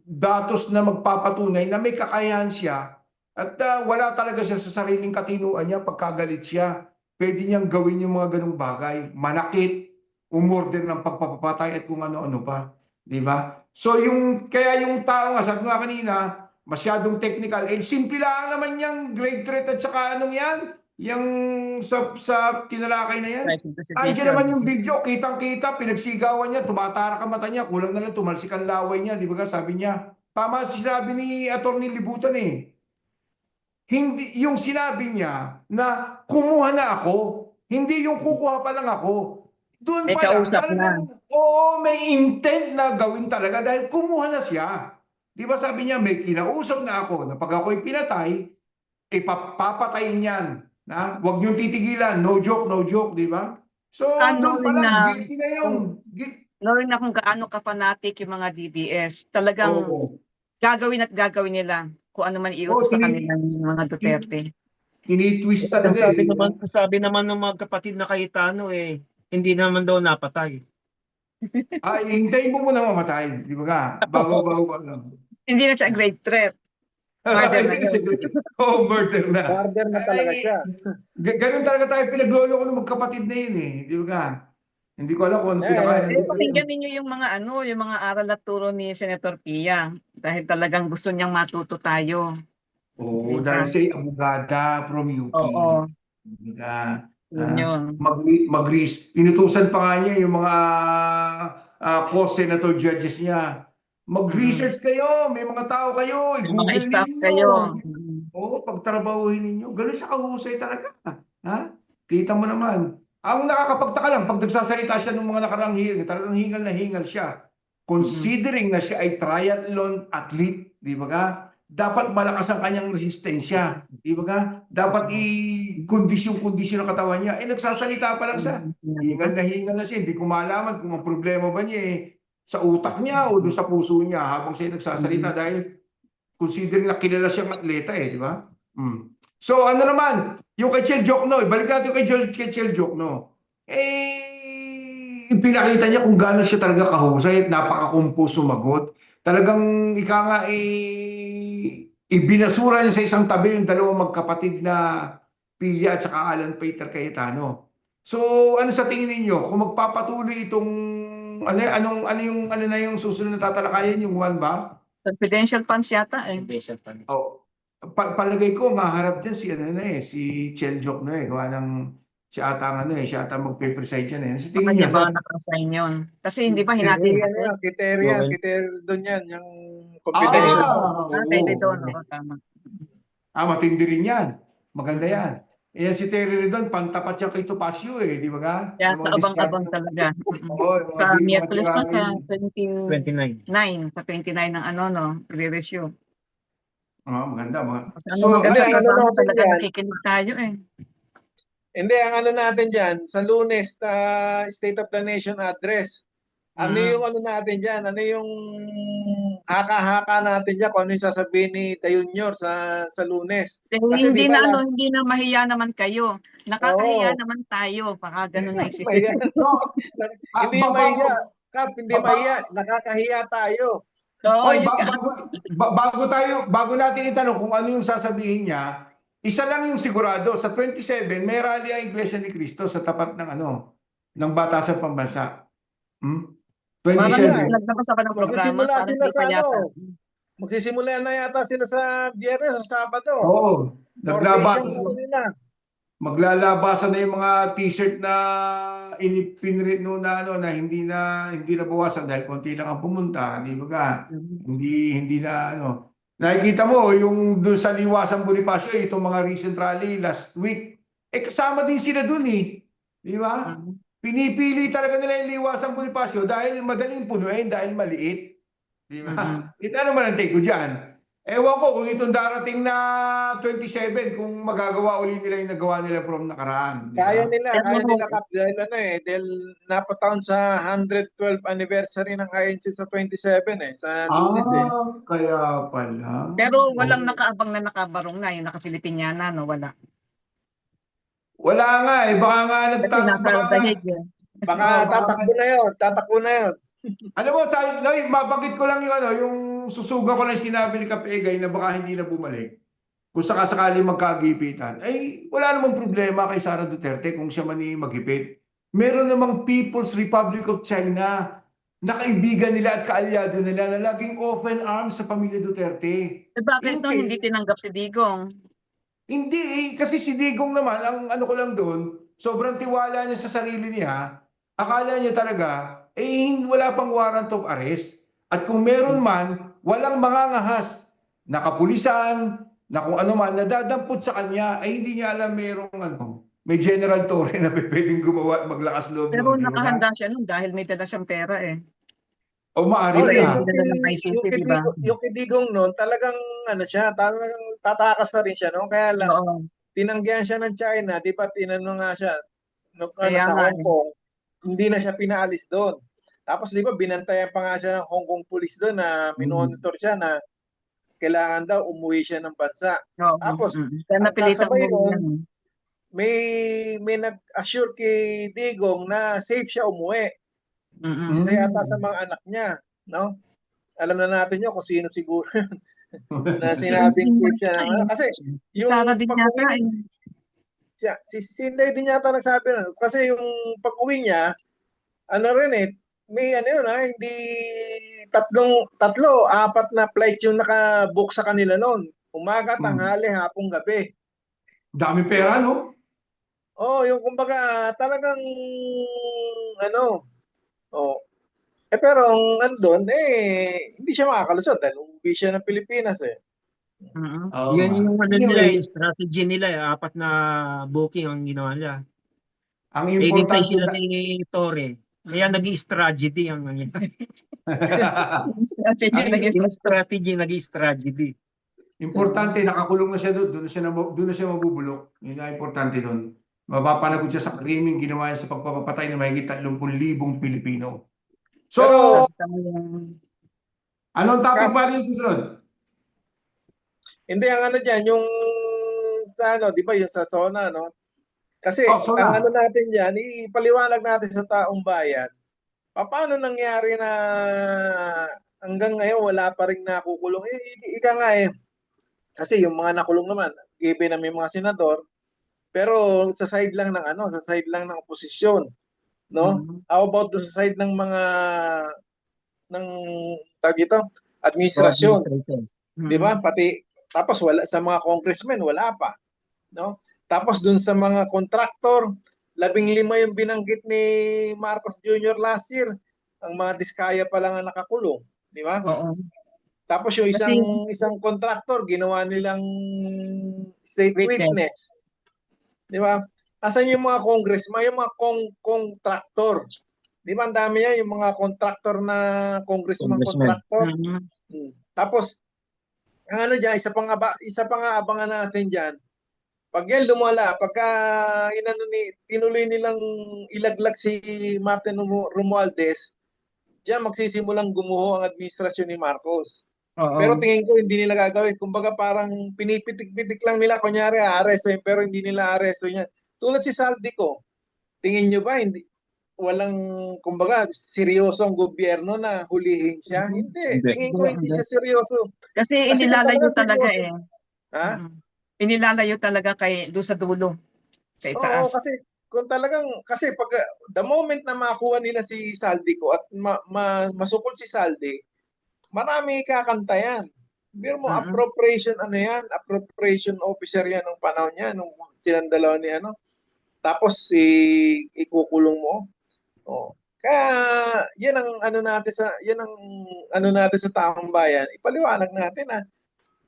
datos na magpapatunay na may kakayahan siya at wala talaga siya sa sariling katinuan niya pagkagalit siya. Pwede niyang gawin yung mga ganung bagay. Manakit, umorder ng pagpapatay at kung ano-ano pa. Di ba? So kaya yung tao nga, sabi nga kanina, masyadong technical. Simple lang naman yung grave threat at saka anong yan? Yung sa tinalakay na yan. Andiyan naman yung video, kitang-kita, pinagsigawan niya, tumatarak ang mata niya, kulang na lang tumalsik ang laway niya, di ba sabi niya. Tama sinabi ni Atty. Libutan Hindi, yung sinabi niya na kumuha na ako, hindi yung kukuha pa lang ako. Doon May pa lang, kausap na. Oo, may intent na gawin talaga dahil kumuha na siya. Di ba sabi niya, may kinausap na ako na pag ako'y pinatay, papatayin yan. Huwag niyong titigilan. No joke, di ba? So, Ano doon pa rin lang, na- guilty na yun. Knowing na kung gaano ka-fanatic yung mga DDS, talagang Oo. gagawin at gagawin nila kung ano man iutos sa kanilang mga Duterte. Tinitwist Ang talaga sabi eh. naman, ang sabi naman ng mga kapatid na Cayetano hindi naman daw napatay. Hintayin mo muna mamatay, di ba ka? Bago, Hindi na siya grave threat. Murder na yun. Oo, murder na. Murder na talaga siya. Ganun talaga tayo pinaglolo ko ng magkapatid na yun eh. Di ba ka? Hindi ko alam kung ano pinakain. Eh, pakinggan ninyo yung mga aral at turo ni Senator Pia dahil talagang gusto niyang matuto tayo. Oo, Diba? dahil siya abogada from UP. Oo. Di ba ka? Yun yun. Pinutusan pa nga niya yung mga post-senator judges niya. Mag-research kayo, may mga tao kayo, May mga i-google staff ninyo. kayo. Oo, pagtrabahuhin ninyo. Ganun siya kahusay talaga. Ha? Kita mo naman. Ang nakakapagtaka lang, pag nagsasalita siya ng mga nakarang hearing, talagang hingal na hingal siya. Considering na siya ay triathlon athlete, di ba ka? Dapat malakas ang kanyang resistensya. Di ba ka? Dapat i-kondisyon ng katawan niya. Nagsasalita pa lang siya. Hingal na siya. Hindi ko malaman kung ang problema ba niya sa utak niya o doon sa puso niya habang siya nagsasalita dahil considering na kilala siyang atleta di ba? So ano naman, yung kay Chel Jokno, balik natin kay Chel Jokno. Pinakita niya kung gaano siya talaga kahusay at napaka-compose sumagot. Talagang ika nga ibinasura niya sa isang tabi yung dalawang magkapatid na Pia at saka Alan Peter Cayetano. So ano sa tingin ninyo kung magpapatuloy itong ano na yung susunod na tatalakayin yung one ba? Confidential funds yata eh. Oh, palagay ko maharap diyan si Chel Jokno gawa ng siya ata magpe-preside diyan Sa tingin Kanya niya ba naka-assign yun? Kasi hindi ba hinatin natin? Criterion doon yan, yung confidential. Pwede doon. Oo, tama. Matindi rin yan. Maganda yan. Si Terry Redon, pantapat siya kay Topacio di ba ka? Kaya Yung mga sa abang-abang diskarte. talaga. Oo, yung Sa mga Miyerkules pa sa tirahin. 29. Sa 29 ng i-reissue. Maganda. Kasi maganda trabaho talaga nakikinig tayo eh. Hindi, ang ano natin dyan, sa Lunes, State of the Nation address. Ano yung natin dyan? Ano yung haka-haka natin dyan? Kung ano yung sasabihin ni Tayunyor sa Lunes? Kasi Hindi diba hindi na mahiya naman kayo. Nakakahiya naman tayo. Baka ganun na isipin. Hindi mahiya. Kap, hindi mahiya. Nakakahiya tayo. Bago natin itanong kung ano yung sasabihin niya, isa lang yung sigurado, sa 27, may rally ang Iglesia ni Cristo sa tapat ng Batasan Pambansa. 27. Naglabas ako ng programa. Magsisimula Parang sila di sa pa yata. Magsisimula na yata sila sa Biyernes o Sabado. Oo. Maglalabasan na yung mga t-shirt na pinrint na hindi na bawasan dahil konti lang ang pumunta, di ba ka? Hindi na Nakikita mo yung doon sa Liwasan Bonifacio itong mga recent rally last week. Kasama din sila doon Di ba? Pinipili talaga nila yung Liwasan Bonifacio dahil madaling punuin dahil maliit. Di ba? Ito naman ang take ko diyan. Ewan ko kung itong darating na 27 kung magagawa uli nila yung nagawa nila from nakaraan. Kaya nila Kap, dahil napataon sa 112th anniversary ng INC sa 27 sa Lunes Kaya pala. Pero walang nakaabang na nakabarong na yung naka-Filipiniana, no? Wala. Wala nga baka nga Kasi nasa dahig Baka tatakbo na yun. Alam mo, mabanggit ko lang yung susuga ko lang sinabi ni Kapegay na baka hindi na bumalik. Kung sakasakali magkagipitan, wala namang problema kay Sara Duterte kung siya man maghipit. Meron namang People's Republic of China na kaibigan nila at kaalyado nila na laging open arms sa pamilya Duterte. Bakit hindi tinanggap si Digong? Hindi kasi si Digong naman, ang ano ko lang doon, sobrang tiwala niya sa sarili niya, akala niya talaga, wala pang warrant of arrest. At kung meron man, walang mangangahas na kapulisan, na kung ano man, nadadampot sa kanya, hindi niya alam may General Torre na pwedeng gumawa at maglakas loob. Pero nakahanda siya nun dahil may dala siyang pera O maaari na. Yung kidigong noon, talagang talagang tatakas na rin siya, no? Kaya lang, tinanggihan siya ng China, di ba tinanong nga siya, nung Kaya sa nga Hong Kong, hindi na siya pinaalis doon. Tapos di ba binantayan pa nga siya ng Hong Kong police doon na minonitor siya na kailangan daw umuwi siya ng bansa. Oo. Tapos Kaya ang napilitan kasabay umuwi nun, yan. may nag-assure kay Digong na safe siya umuwi. Mm-mm. Isa yata sa mga anak niya, no? Alam na natin yun kung sino siguro na sinabing safe siya ng ano. Kasi yung Sara din yata pag-uwi, si Sinday din yata nagsabi na. Kasi yung pag-uwi niya, ano rin eh, may ano yun hindi apat na flight yung naka-book sa kanila noon. Umaga, tanghali, hapong, gabi. Dami pera, no? Oh, yung kumbaga talagang ano, oh. Pero ang andun, hindi siya makakalusot dahil umuwi siya ng Pilipinas eh. Mm-mm. Oo Yun nga. yung ano nila, Anyway, yung strategy nila, 4 na booking ang ginawa nila. ang Hinintay importante sila ni Torre. Kaya nag-i-strategy ang nangyari. Strategy Ang naging Yung strategy, nag-i-strategy. importante, nakakulong na siya doon, doon na siya mabubulok. Yun ang importante doon. Mapapanagot siya sa krimeng ginawa niya sa pagpapatay ng mahigit 30,000 Pilipino. So, Pero anong topic Kap, ba rin susunod? hindi ang ano diyan yung sa ano, 'di ba, yung sa SONA, no? Kasi Oh, so ang ano na. natin diyan, ipaliwanag natin sa taong bayan, paano nangyari na hanggang ngayon wala pa ring nakukulong. Ika nga kasi yung mga nakulong naman, given na may mga senador, pero sa side lang ng ano, sa side lang ng oposisyon, no? How about sa side ng mga ng tag dito, administrasyon, Administration. 'di ba? Pati tapos wala sa mga congressmen, wala pa, no? Tapos dun sa mga contractor, 15 yung binanggit ni Marcos Jr. last year. Ang mga diskaya pa lang ang nakakulong, 'di ba? Oo. Tapos yung Kasi isang contractor ginawa nilang state witness. witness. 'Di ba? Asan yung mga congressman, yung mga contractor? 'Di ba ang dami yan, yung mga contractor na congressman Congressman. contractor. Tapos ang ano diyan, isa pa nga abangan natin diyan. Pag yan lumala, pagka tinuloy nilang ilaglag si Martin Romualdez, diyan magsisimulang gumuho ang administrasyon ni Marcos. Pero Oo. tingin ko hindi nila gagawin. Kumbaga parang pinipitik-pitik lang nila, kunyari aaresto pero hindi nila aaresto niya. Tulad si Saldico, tingin nyo ba walang, kumbaga, seryoso ang gobyerno na hulihin siya? Hindi. Hindi. Tingin ko hindi siya seryoso. Kasi Kasi kung inilalayo talaga talaga seryoso, eh. ha? Inilalayo talaga kay doon sa dulo, sa Oo, itaas. kasi kung talagang, kasi pag the moment na makuha nila si Saldico at masukol si Saldi, marami kakanta yan. Biro mo, appropriation, ano yan, appropriation officer yan nung panahon niya, nung silang dalawa ni ano. Tapos ikukulong mo. Oh. Kaya yan ang ano natin sa taong bayan. Ipaliwanag natin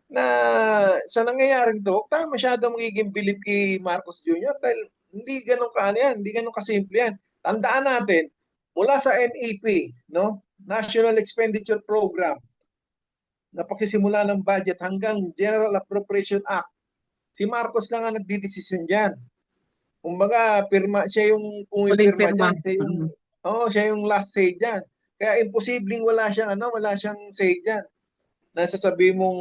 na sa nangyayaring to, tama masyado magiging bilib kay Marcos Jr. dahil hindi ganun hindi ganun kasimple yan. Tandaan natin, mula sa NEP, no? National Expenditure Program, na pagsisimula ng budget hanggang General Appropriation Act, si Marcos lang ang nagdidesisyon diyan. Kumbaga, siya yung pumipirma diyan, siya yung last say diyan. Kaya imposibleng wala siyang say diyan. Nasasabi mong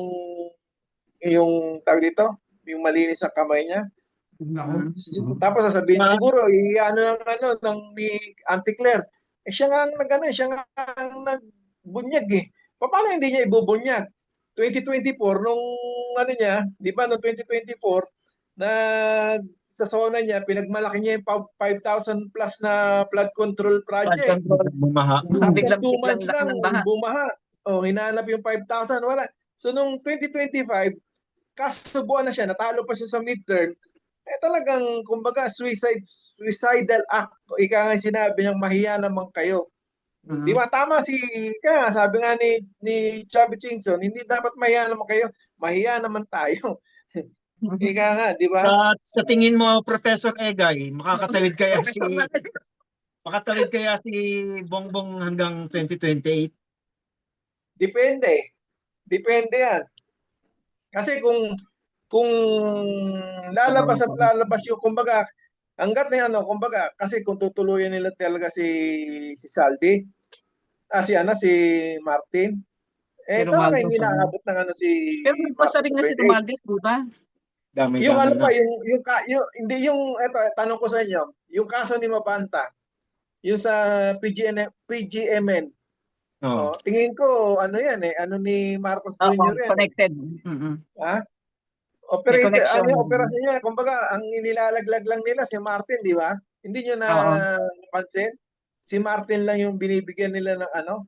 yung tag dito, yung malinis ang kamay niya. Tapos sasabihin siguro, ng ni Auntie Claire, siya nga ang nagbunyag eh. Paano hindi niya ibubunyag? 2024, nung di ba, noong 2024, na sa SONA niya, pinagmalaki niya yung 5,000 plus na flood control project. Bumaha. After 2 months Biglang lang, baha. bumaha. Hinanap yung 5,000, wala. So, nung 2025, kasubuan na siya, natalo pa siya sa midterm, talagang, kumbaga, suicidal act. Ika nga sinabi niyang, mahiya naman kayo. Di ba? Tama sabi nga ni Chubby Chingson, hindi dapat mahiya naman kayo, mahiya naman tayo. Ika nga, di ba? Sa tingin mo, Professor Egay, makakatawid kaya si Bongbong hanggang 2028? Depende yan. Kasi kung lalabas yung, kumbaga, Hanggat na ano, kumbaga, kasi kung tutuluyan nila talaga si Saldi, si Martin, Si talaga Romualdez, hindi naabot ng ano si Pero nagpasa Marcos rin na si birthday. Romualdez, di ba? Yung Dami-dami ano na. pa, hindi yung, tanong ko sa inyo, yung kaso ni Mabanta, yung sa PGMN, Oh. tingin ko, ano yan ano ni Marcos Jr. yan. Connected. Mm-mm. Ha? May connection. Ano yung operasyon niya? Kumbaga, ang inilalaglag lang nila si Martin, di ba? Hindi nyo Oo. napansin? Si Martin lang yung binibigyan nila ng ano.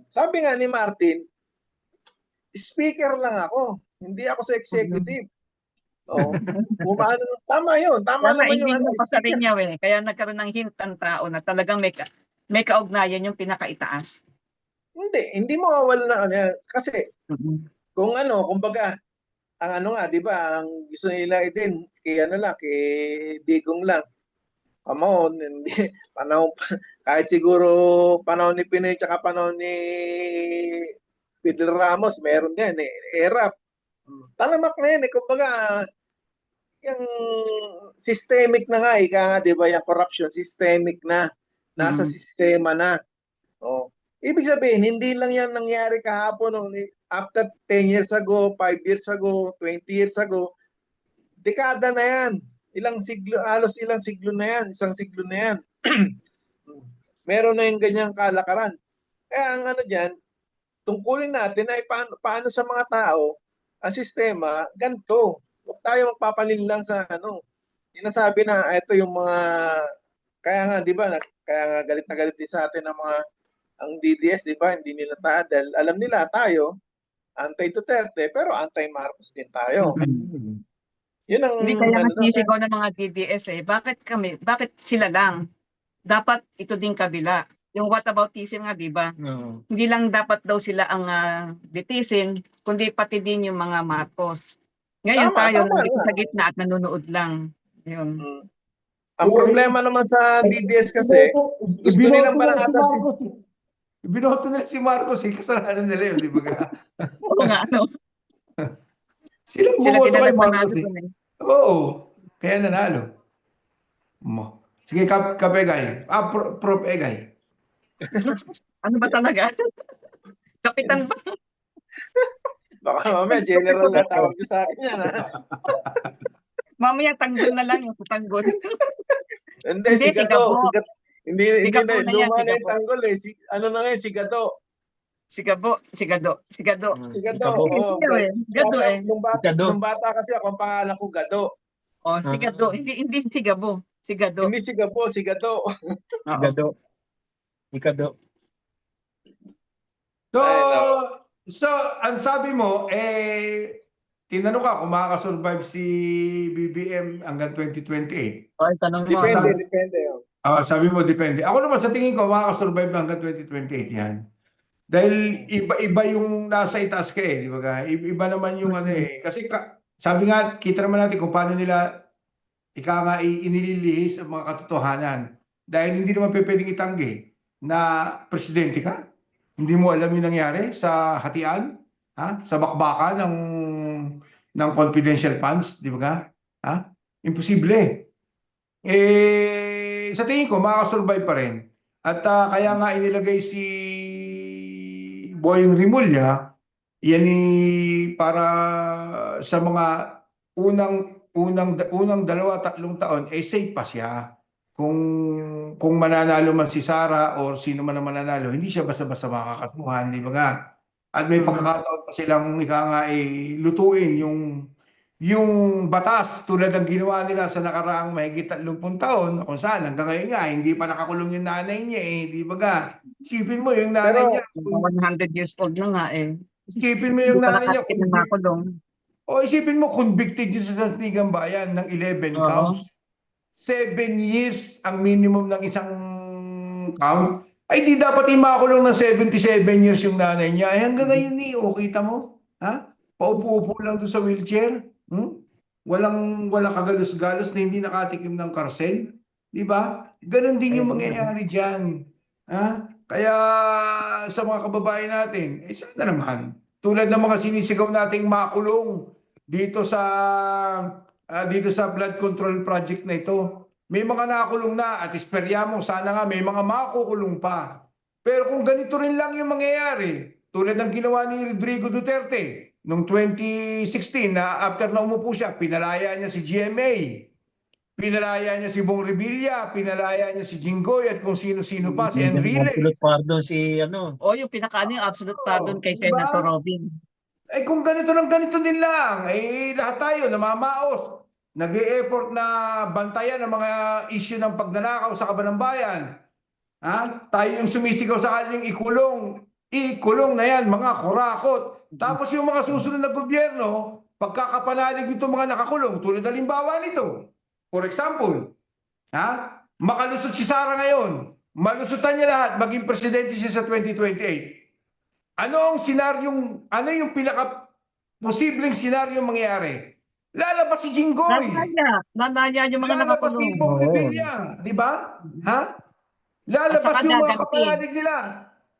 Sabi nga ni Martin, speaker lang ako. Hindi ako sa executive. Oh, tama yun. Tama Kaya nga, naman hindi yung mo pa sa speaker. rin niya eh. Kaya nagkaroon ng hint ang tao na talagang may kaugnayan yung pinakaitaas. Hindi mawawala na ano yan. Kasi Mm-mm. kung kumbaga, ang ano nga, di ba, ang gusto nila din, kay Digong lang. Come on, hindi, kahit siguro panahon ni Pinoy tsaka panahon ni Fidel Ramos, meron din, ERAP. Talamak na yan, kumbaga, yung systemic na nga, di ba, yung corruption, systemic na, nasa sistema na. Oh. Ibig sabihin, hindi lang yan nangyari kahapon, after 10 years ago, 5 years ago, 20 years ago, dekada na yan. Halos ilang siglo na yan, isang siglo na yan. Meron na yung ganyang kalakaran. Kaya ang ano dyan, tungkulin natin ay paano sa mga tao, ang sistema, ganito. Huwag tayo magpapanin lang sa sinasabi na ito yung mga, kaya nga, di ba, kaya nga galit na galit din sa atin ang DDS, di ba, hindi nila dahil alam nila tayo, anti-Duterte, pero anti-Marcos din tayo. Yun ang Hindi kaya nasisigaw ng mga DDS eh. Bakit sila lang? Dapat ito din kabila. Yung whataboutism nga, di ba? No. Hindi lang dapat daw sila ang ditisin, kundi pati din yung mga Marcos. Ngayon tayo nandito sa gitna at nanonood lang. Yun. Ang problema naman sa DDS kasi, gusto nilang banatan Ibinoto na si Marcos, kasalanan nila yun, di ba? Oo nga, ano? Sila Sila bumoto kay din Marcos. dun eh. Oo, kaya nanalo. Sige, Kap Egay. Prof. Egay. Ano ba talaga? Kapitan ba? Baka mamaya, general na tawag ko sa akin yan. Mamaya tanggol na lang yung tanggol. Hindi, Hindi, si Gabo. Hindi Gabo na, na yan, luma si na yung Gabo. tanggol eh. Ano na ngayon, Sigado. Sigado. Gabo. Gado eh. Nung bata kasi ako, ang pangalan ko Gado. Oh, sigado. Hindi sigabo. Sigado. Hindi si Gabo, Sigado. Ikado. Ikado. So, ang sabi mo, tinanong ka kung makakasurvive si BBM hanggang 2028. Oh, tanong mo. Depende. Sabi mo, depende. Ako naman sa tingin ko, makakasurvive hanggang 2028 yan. Dahil iba yung nasa itaas ka di ba? Iba naman yung Kasi sabi nga, kita naman natin kung paano nila inililihis ang mga katotohanan. Dahil hindi naman pwedeng itanggi na presidente ka. Hindi mo alam yung nangyari sa hatian, sa bakbakan ng confidential funds, di ba? Imposible. Sa tingin ko, makakasurvive pa rin. At kaya nga inilagay si Boyong Rimulya, yan para sa mga unang 2-3 taon, safe pa siya. Kung mananalo man si Sara o sino man ang mananalo, hindi siya basta-basta makakasuhan, di ba nga? At may pagkakataon pa silang lutuin yung batas tulad ng ginawa nila sa nakaraang mahigit 30 taon kung saan hanggang ngayon nga hindi pa nakakulong yung nanay niya di ba nga? Isipin mo yung nanay niya. 100 years old na nga eh. Isipin mo yung nanay niya. Isipin mo convicted yun sa Santigang Bayan ng 11 counts. 7 years ang minimum ng isang count. Ay di dapat imakulong ng 77 years yung nanay niya. Hanggang ngayon kita mo? Paupo-upo lang doon sa wheelchair. Walang kagalos-galos na hindi nakatikim ng karsel. Di ba? Ganon din yung mangyayari dyan. Kaya sa mga kababayan natin, sana naman. Tulad ng mga sinisigaw nating makulong dito sa flood control project na ito. may mga nakulong na at esperyamo sana nga may mga makukulong pa. Pero kung ganito rin lang yung mangyayari, tulad ng ginawa ni Rodrigo Duterte noong 2016 na after na umupo siya, pinalaya niya si GMA, pinalaya niya si Bong Revilla, pinalaya niya si Jinggoy at kung sino-sino pa, si Enrile. Absolute pardon si ano. O yung pinakaano yung absolute pardon kay Diba? Senator Robin. Eh kung ganito din lang, eh lahat tayo namamaos. Nag-e-effort na bantayan ang mga issue ng pagnanakaw sa kaban ng bayan. Ha? Tayo yung sumisigaw sa kanyang ikulong na yan, mga kurakot. Tapos yung mga susunod na gobyerno, pagkakapanalig nito mga nakakulong, tulad halimbawa nito. For example, ha? Makalusot si Sara ngayon, malusutan niya lahat, maging presidente siya sa 2028. Ano yung pinaka posibleng senaryo mangyayari? Lalabas si Jinggoy. Mamaya yung mga Lalabas si nakakulong. Bong Revilla, di ba? Ha? Lalabas At saka yung mga gaganti. kapanalig nila.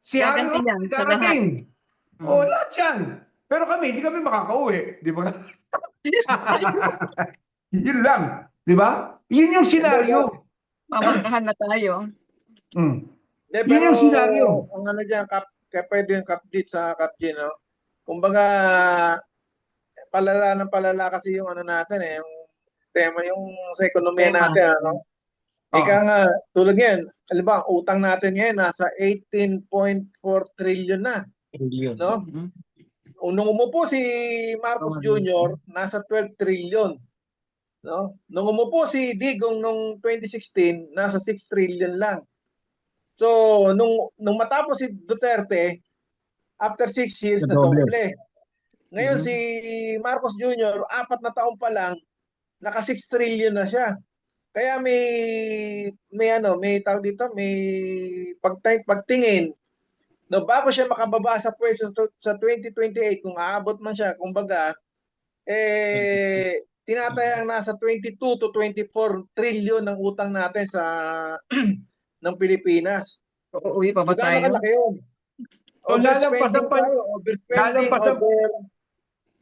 Si Gaganti Harry yan sa darating. lahat. O, lahat yan. Pero kami, hindi kami makakauwi. Di ba? Yun lang. Di ba? Yun yung senaryo. Mamandahan na tayo. Mm. Hindi, Yun pero yung senaryo. ang ano dyan, kaya pwede yung Kapjit sa Kapjit, no? Kumbaga, palala ng palala kasi yung ano natin yung sistema, yung sa ekonomiya Sistema. natin, ano? Oh. Ika nga, tulad ngayon, alam ba, ang utang natin ngayon nasa 18.4 trillion na, Trillion. no? Mhm. Nung umupo si Marcos Jr., nasa 12 trillion. No? Nung umupo si Digong nung 2016, nasa 6 trillion lang. So, nung matapos si Duterte, after 6 years, na Nadoble. doble. Ngayon si Marcos Jr., 4 na taon pa lang, naka 6 trillion na siya. Kaya may tawag dito, may pagtingin. No, bago siya makababa sa pwesto sa 2028, kung aabot man siya, kumbaga, tinatayang nasa 22 to 24 trillion ng utang natin sa ng Pilipinas. Uuwi pa ba So, gaano tayo? kalaki yun? O, Overspending tayo, overspending,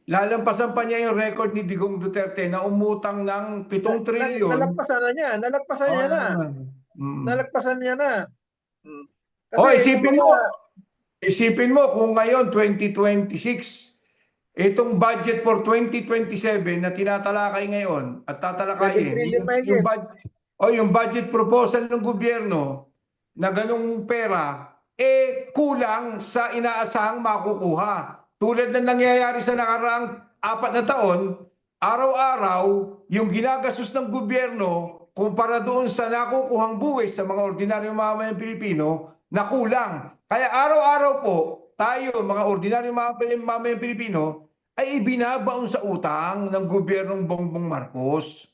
Lalampasan pa niya yung record ni Digong Duterte na umutang ng 7 trilyon. Nalagpasan na niya, nalagpasan niya na. Nalagpasan niya na. O, Kasi, isipin mo kung ngayon 2026, itong budget for 2027 na tinatalakay ngayon at 7 tatalakayin, trillion mahigit. yung budget proposal ng gobyerno na ganung pera, kulang sa inaasahang makukuha. Tulad na nangyayari sa nakaraang 4 na taon, araw-araw, yung ginagastos ng gobyerno kumpara doon sa nakukuhang buwis sa mga ordinaryong mamamayang Pilipino, na kulang. Kaya araw-araw po, tayo, mga ordinaryong mamamayang Pilipino, ay ibinabaon sa utang ng gobyernong Bongbong Marcos.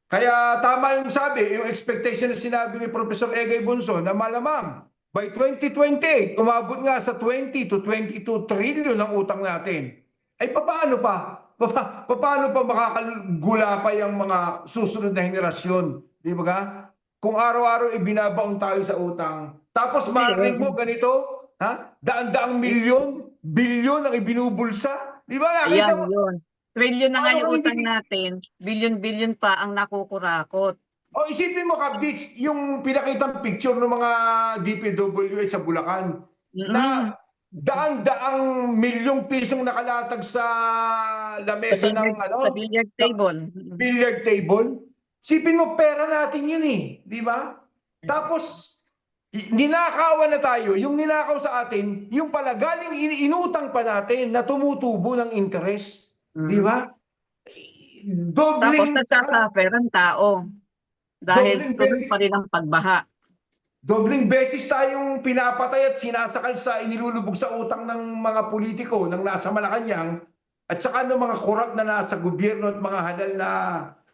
Kaya tama yung sabi, yung expectation na sinabi ni Professor Egay Bunso na malamang by 2028, umabot nga sa 20 to 22 trillion ang utang natin. Ay paano pa? Paano pa makakagulapay ang mga susunod na henerasyon? Di ba ka? Kung araw-araw ibinabaon tayo sa utang. Tapos marinig mo ganito, ha? Daan-daang bilyon ang ibinubulsa. Di ba? Nakita mo? Ayan yun. Trillion na nga Paano yung kung utang hindi- natin. Billion pa ang nakukurakot. O isipin mo, Kabdits, yung pinakitang picture ng mga DPWH sa Bulacan na daan-daang milyong pisong nakalatag sa lamesa ng Sa billiard table. billiard table. Isipin mo, pera natin yun di ba? Tapos, ninakawan na tayo. Yung ninakaw sa atin, yung pala galing inutang pa natin na tumutubo ng interest. Di ba? Tapos Dobling, nagsasuffer ang tao. Dahil Dobling tuloy beses. pa rin ang pagbaha. dobling beses tayong pinapatay at sinasakal sa inilulubog sa utang ng mga politiko ng nasa Malacanang at saka ng mga korap na nasa gobyerno at mga halal na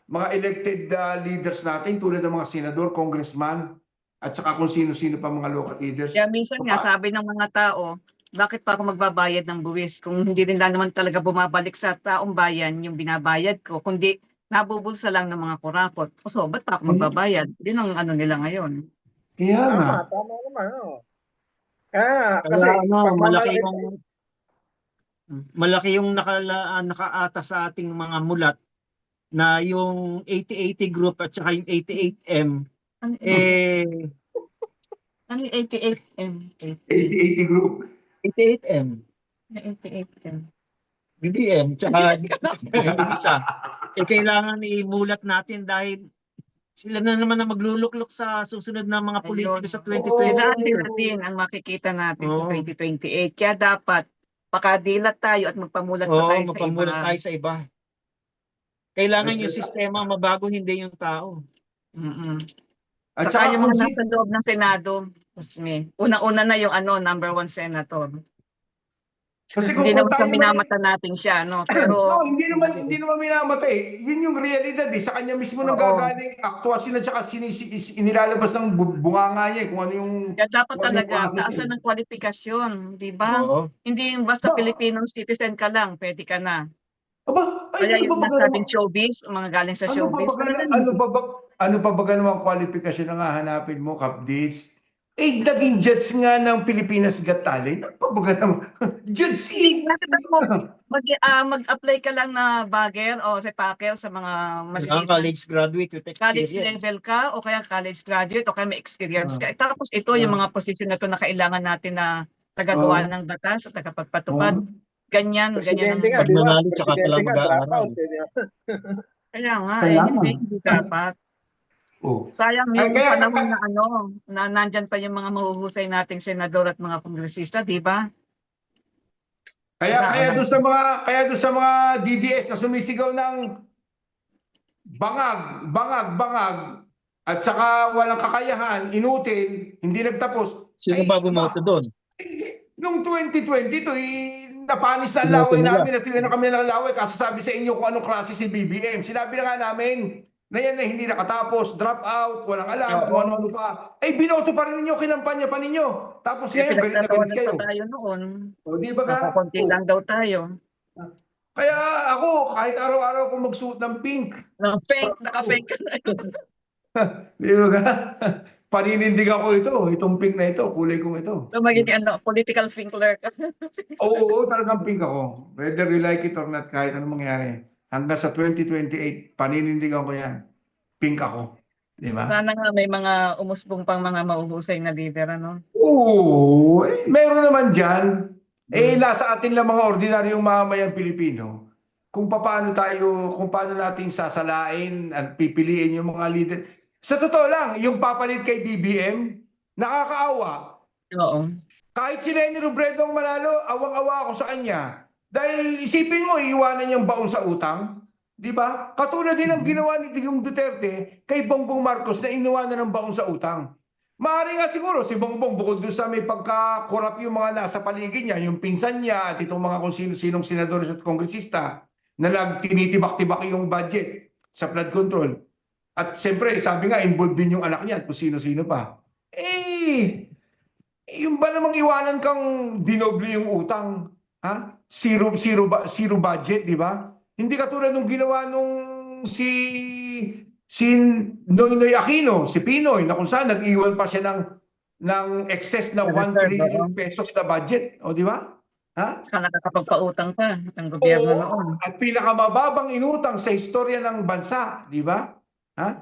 mga elected leaders natin tulad ng mga senador, congressman at saka kung sino-sino pa mga local leaders. Kaya minsan nga sabi ng mga tao, bakit pa ako magbabayad ng buwis kung hindi rin naman talaga bumabalik sa taong bayan yung binabayad ko, kundi nabubulsa lang ng mga kurakot. So, ba't pa ako magbabayad? Yun ang ano nila ngayon. Kaya nga. tama naman. Kasi Kaya pagmamalaki, malaki malaki yung nakaata sa ating mga mulat na yung 8080 group at saka yung 88M, Ano eh, ano yung 88M? 80 group. 88M, 88M. BBM, tsaka yung isa, kailangan imulat natin dahil sila na naman ang magluluklok sa susunod na mga politiko sa Sila 2020. din ang makikita natin sa Oo. 2028. Kaya dapat pakadilat tayo at magpamulat pa Oo, tayo sa mapamulat iba. tayo sa iba. Kailangan At yung saka- sistema mabago, hindi yung tao. Mm-mm. At Saka saka yung kung mga nasa loob ng Senado, unang-una na yung number one senator. kasi kung Hindi naman sa tayo minamata natin siya, no? Pero no, hindi naman minamatay. Yun yung realidad eh. Sa kanya mismo nang Oo. gagaling aktwasyon at saka inilalabas ng bunganga niya eh, kung ano yung kaya dapat kung ano yung talaga process taasan eh. ng kwalifikasyon, di ba? Oo. Hindi yung basta Ba- Filipino citizen ka lang, pwede ka na. Aba, ay, Kaya ano yung ba nasabing showbiz, mga galing sa showbiz, talagang ano pa ba namang kwalifikasyon ang hahanapin mo, Kapdits? Eh, naging judge nga ng Pilipinas Got Talent. Ano pa ba naman? Judge nakita mo, mag-apply ka lang na bagger o repacker sa mga Kailangan maliliit na college graduate with college experience. level ka o kaya college graduate o kaya may experience ka. Tapos ito yung mga posisyon na ito na kailangan natin na tagagawa ng batas at tagapagpatupad. Ganyan ang Presidente nga, Pag di ba? nanalo, tsaka Presidente pala nga, mag-aaral. dropout. Eh, di ba? kaya nga Kaya nga. hindi dapat. Oh. Sayang Ay, yung kaya- panahon na na nandyan pa yung mga mahuhusay nating senador at mga kongresista, di ba? Kaya doon sa mga DDS na sumisigaw ng bangag at saka walang kakayahan, inutil, hindi nagtapos. Sino Ay, ba bumoto doon? Nung 2022, napanis na ang Binoto laway nila. namin at na kami ng laway kasi sabi sa inyo kung anong klase si BBM. Sinabi na nga namin na yan na hindi nakatapos, drop out, walang alam, Oo. kung ano-ano pa. Ay, binoto pa rin ninyo, kinampanya pa ninyo. Tapos Kaya ngayon, galit na galit pinagtatawanan kayo. pa tayo noon. O, di ba ka? Nakukunti O, lang daw tayo. kaya ako, kahit araw-araw ako magsuot ng pink, Naka-fake ka na yun. di ba ka? Paninindig ako itong pink na ito, kulay kong ito. So, magiging political finkler ka. Oo, talagang pink ako. Whether you like it or not, kahit anong mangyari. Hanggang sa 2028, paninindigan ko yan. Pink ako. Di ba? Sana nga may mga umusbong pang mga mahuhusay na leader, ano? Oo, meron naman dyan. Nasa atin lang mga ordinaryong mamamayang Pilipino kung paano natin sasalain at pipiliin yung mga leader. Sa totoo lang, yung papalit kay BBM, nakakaawa. Oo. Kahit si Leni Robredo ang manalo, awang-awa ako sa kanya. Dahil isipin mo, iiwanan niyang baon sa utang. Di ba? Katulad din ang ginawa ni Digong Duterte kay Bongbong Marcos na iniwanan ng baon sa utang. Maaari nga siguro si Bongbong bukod doon sa may pagkakurap yung mga nasa paligid niya, yung pinsan niya at itong mga kung sino-sinong senador at kongresista na tinitibak-tibak yung budget sa flood control. At siyempre, sabi nga, involved din yung anak niya at kung sino-sino pa. Yung ba namang iwanan kang dinoble yung utang? Ha? Zero budget, di ba? Hindi katulad nung ginawa nung si Noynoy Aquino, si Pinoy, na kung saan nag-iwan pa siya ng excess na 1 trillion pesos na budget. O, di ba? Ha? Saka nakakapagpautang pa ang gobyerno noon. At pinakamababang inutang sa istorya ng bansa, di ba? Ha?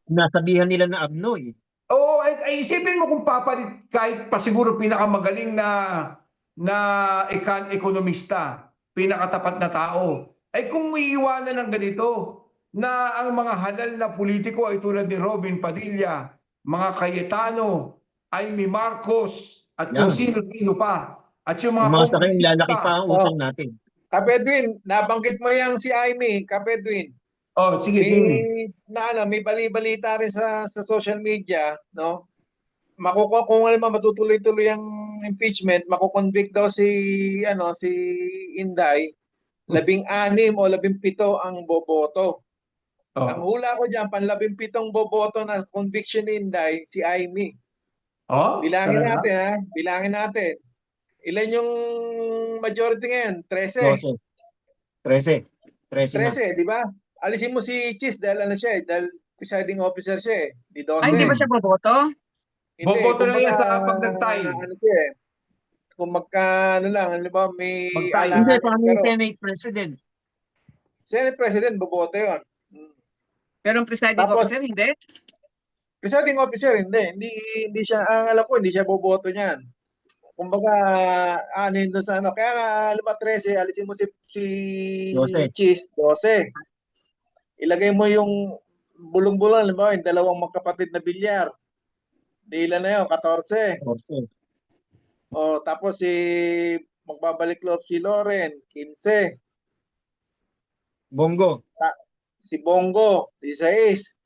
Nasabihan nila na abnoy. Oo, ay isipin mo kung papalit kahit pa siguro pinakamagaling na ekonomista, pinakatapat na tao. Ay kung iiwanan ng ganito, na ang mga halal na politiko ay tulad ni Robin Padilla, mga Cayetano, Amy Marcos, at kung sino-sino pa. At yung mga Sa kayo, lalaki pa ang utang natin. Kapedwin, nabanggit mo yang si Amy, Kapedwin. Oh, sige. May bali-balita rin sa social media, no? Kung alam mo matutuloy-tuloy ang impeachment, makukonvict daw si Inday, 16 o 17 ang boboto. Ang hula ko diyan, 17 boboto na conviction ni Inday, si Amy. Bilangin natin. Ilan yung majority ngayon? 13. 13, di ba? Alisin mo si Cheese dahil dahil presiding officer siya eh. Di 12. Ay, hindi ba siya boboto? Hindi, Boboto na kumbaga, yan sa pag nag-tie. Kung magkano lang, may Mag-tie. Hindi, paano yung Senate President? Senate President, boboto yun. Pero ang presiding Tapos- officer, hindi? Presiding officer, hindi siya, ang alam ko, hindi siya boboto niyan. Kumbaga, ano yun doon sa ano. Kaya nga, 13, alisin mo si 12. Cheese, 12. Ilagay mo yung bulong-bulong, halimbawa, yung dalawang magkapatid na bilyar. Di ilan na yun, 14. O, tapos magbabalik loob si Loren, 15. Bongo. Si Bongo, 16.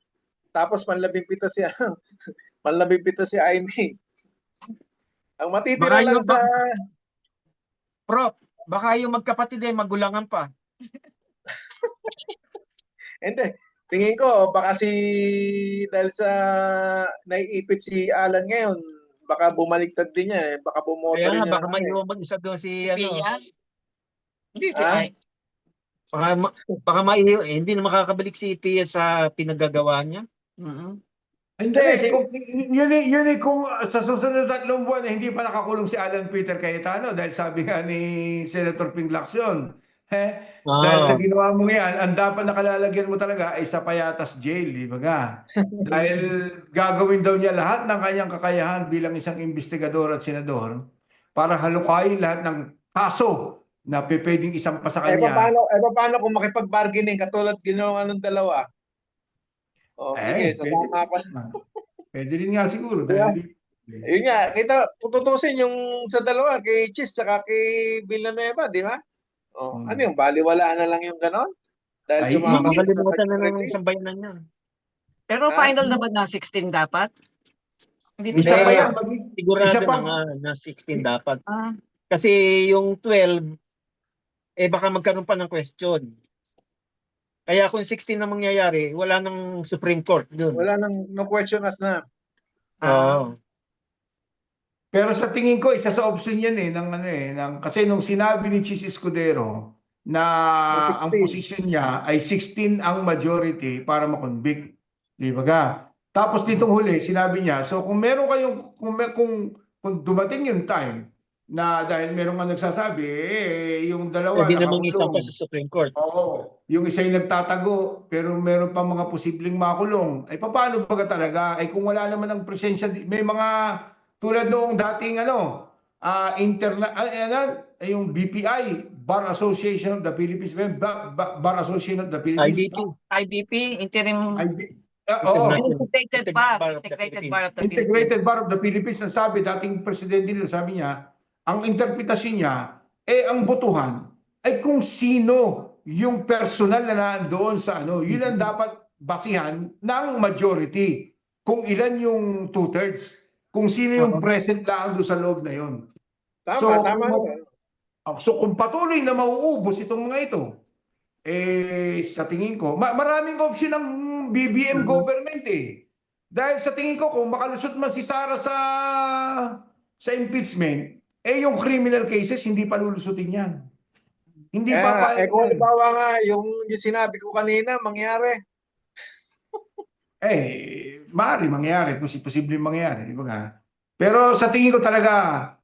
Tapos panlabing-pito si panlabing-pito si Aimee. Ang matitira Baka lang yung sa Prof, baka yung magkapatid magulangan pa. hindi, tingin ko baka dahil sa naiipit si Alan ngayon, baka bumaliktad din niya baka bumoto Kaya rin nga, niya baka ng may ano eh. mag-isa doon si Pia? Hindi si Ah? Ay. baka hindi na makakabalik si Pia sa pinagagawa niya. Mm-mm. Hindi, yun eh, kung sa susunod na 3 buwan hindi pa nakakulong si Alan Peter Cayetano dahil sabi nga ni Senator Ping Lacson, dahil sa ginawa mo yan, ang dapat nakalalagyan mo talaga ay sa Payatas Jail, di ba nga? Dahil gagawin daw niya lahat ng kanyang kakayahan bilang isang investigador at senador para halukayin lahat ng kaso na pwedeng isampa sa kanya. Paano kung makipag-bargaining katulad ginawa ng dalawa? Oh, sige, sasama ako. Pwede rin nga siguro. Diba? Dahil Yun nga, kita, kung tutusin yung sa dalawa, kay Cheese saka kay Villanueva, di ba? Oh, ano yung baliwala na lang yung ganon? Dahil Ay, sumama sila sa Makakalimutan na ng pag-bargaining. isang bayanan niya. Pero Ah? final na ba na 16 dapat? Hindi isa ba pa Hindi. yan. Sigurado Isa pa. na nga na 16 dapat. Ah, Kasi yung 12, baka magkaroon pa ng question. Kaya kung 16 na mangyayari, wala nang Supreme Court doon. Wala nang no question asked na. Oo. Pero sa tingin ko, isa sa option yan kasi nung sinabi ni Chis Escudero na ang 16. position niya ay 16 ang majority para makonvict. Di ba ka? Tapos ditong huli, sinabi niya, so kung meron kayong, kung dumating yung time na dahil meron nga nagsasabi, yung dalawa Pwede namang isang pa nakakulong. sa Supreme Court. Oo, yung isa yung nagtatago pero meron pa mga posibleng makulong. Ay paano ba talaga? Ay kung wala naman ang presensya, may mga tulad noong dating yung BPI, Bar Association of the Philippines, Bar Association of the Philippines. IBP. IBP, interim Oo, integrated bar of the Philippines. Integrated Bar of the Philippines, ang sabi, dating presidente nila, sabi niya, ang interpretasyon niya, ang botohan ay kung sino yung personal na nandoon sa yun ang dapat basihan ng majority. Kung ilan yung 2/3, kung sino yung present lang doon sa loob na yun. Tama. So kung patuloy na mauubos itong mga ito, sa tingin ko, maraming option ng BBM government Dahil sa tingin ko, kung makalusot man si Sara sa impeachment, yung criminal cases, hindi pa lulusutin yan. Hindi pa Kung halimbawa nga, yung sinabi ko kanina, mangyari. maaari mangyari, posibleng mangyari, di ba nga? Pero sa tingin ko talaga,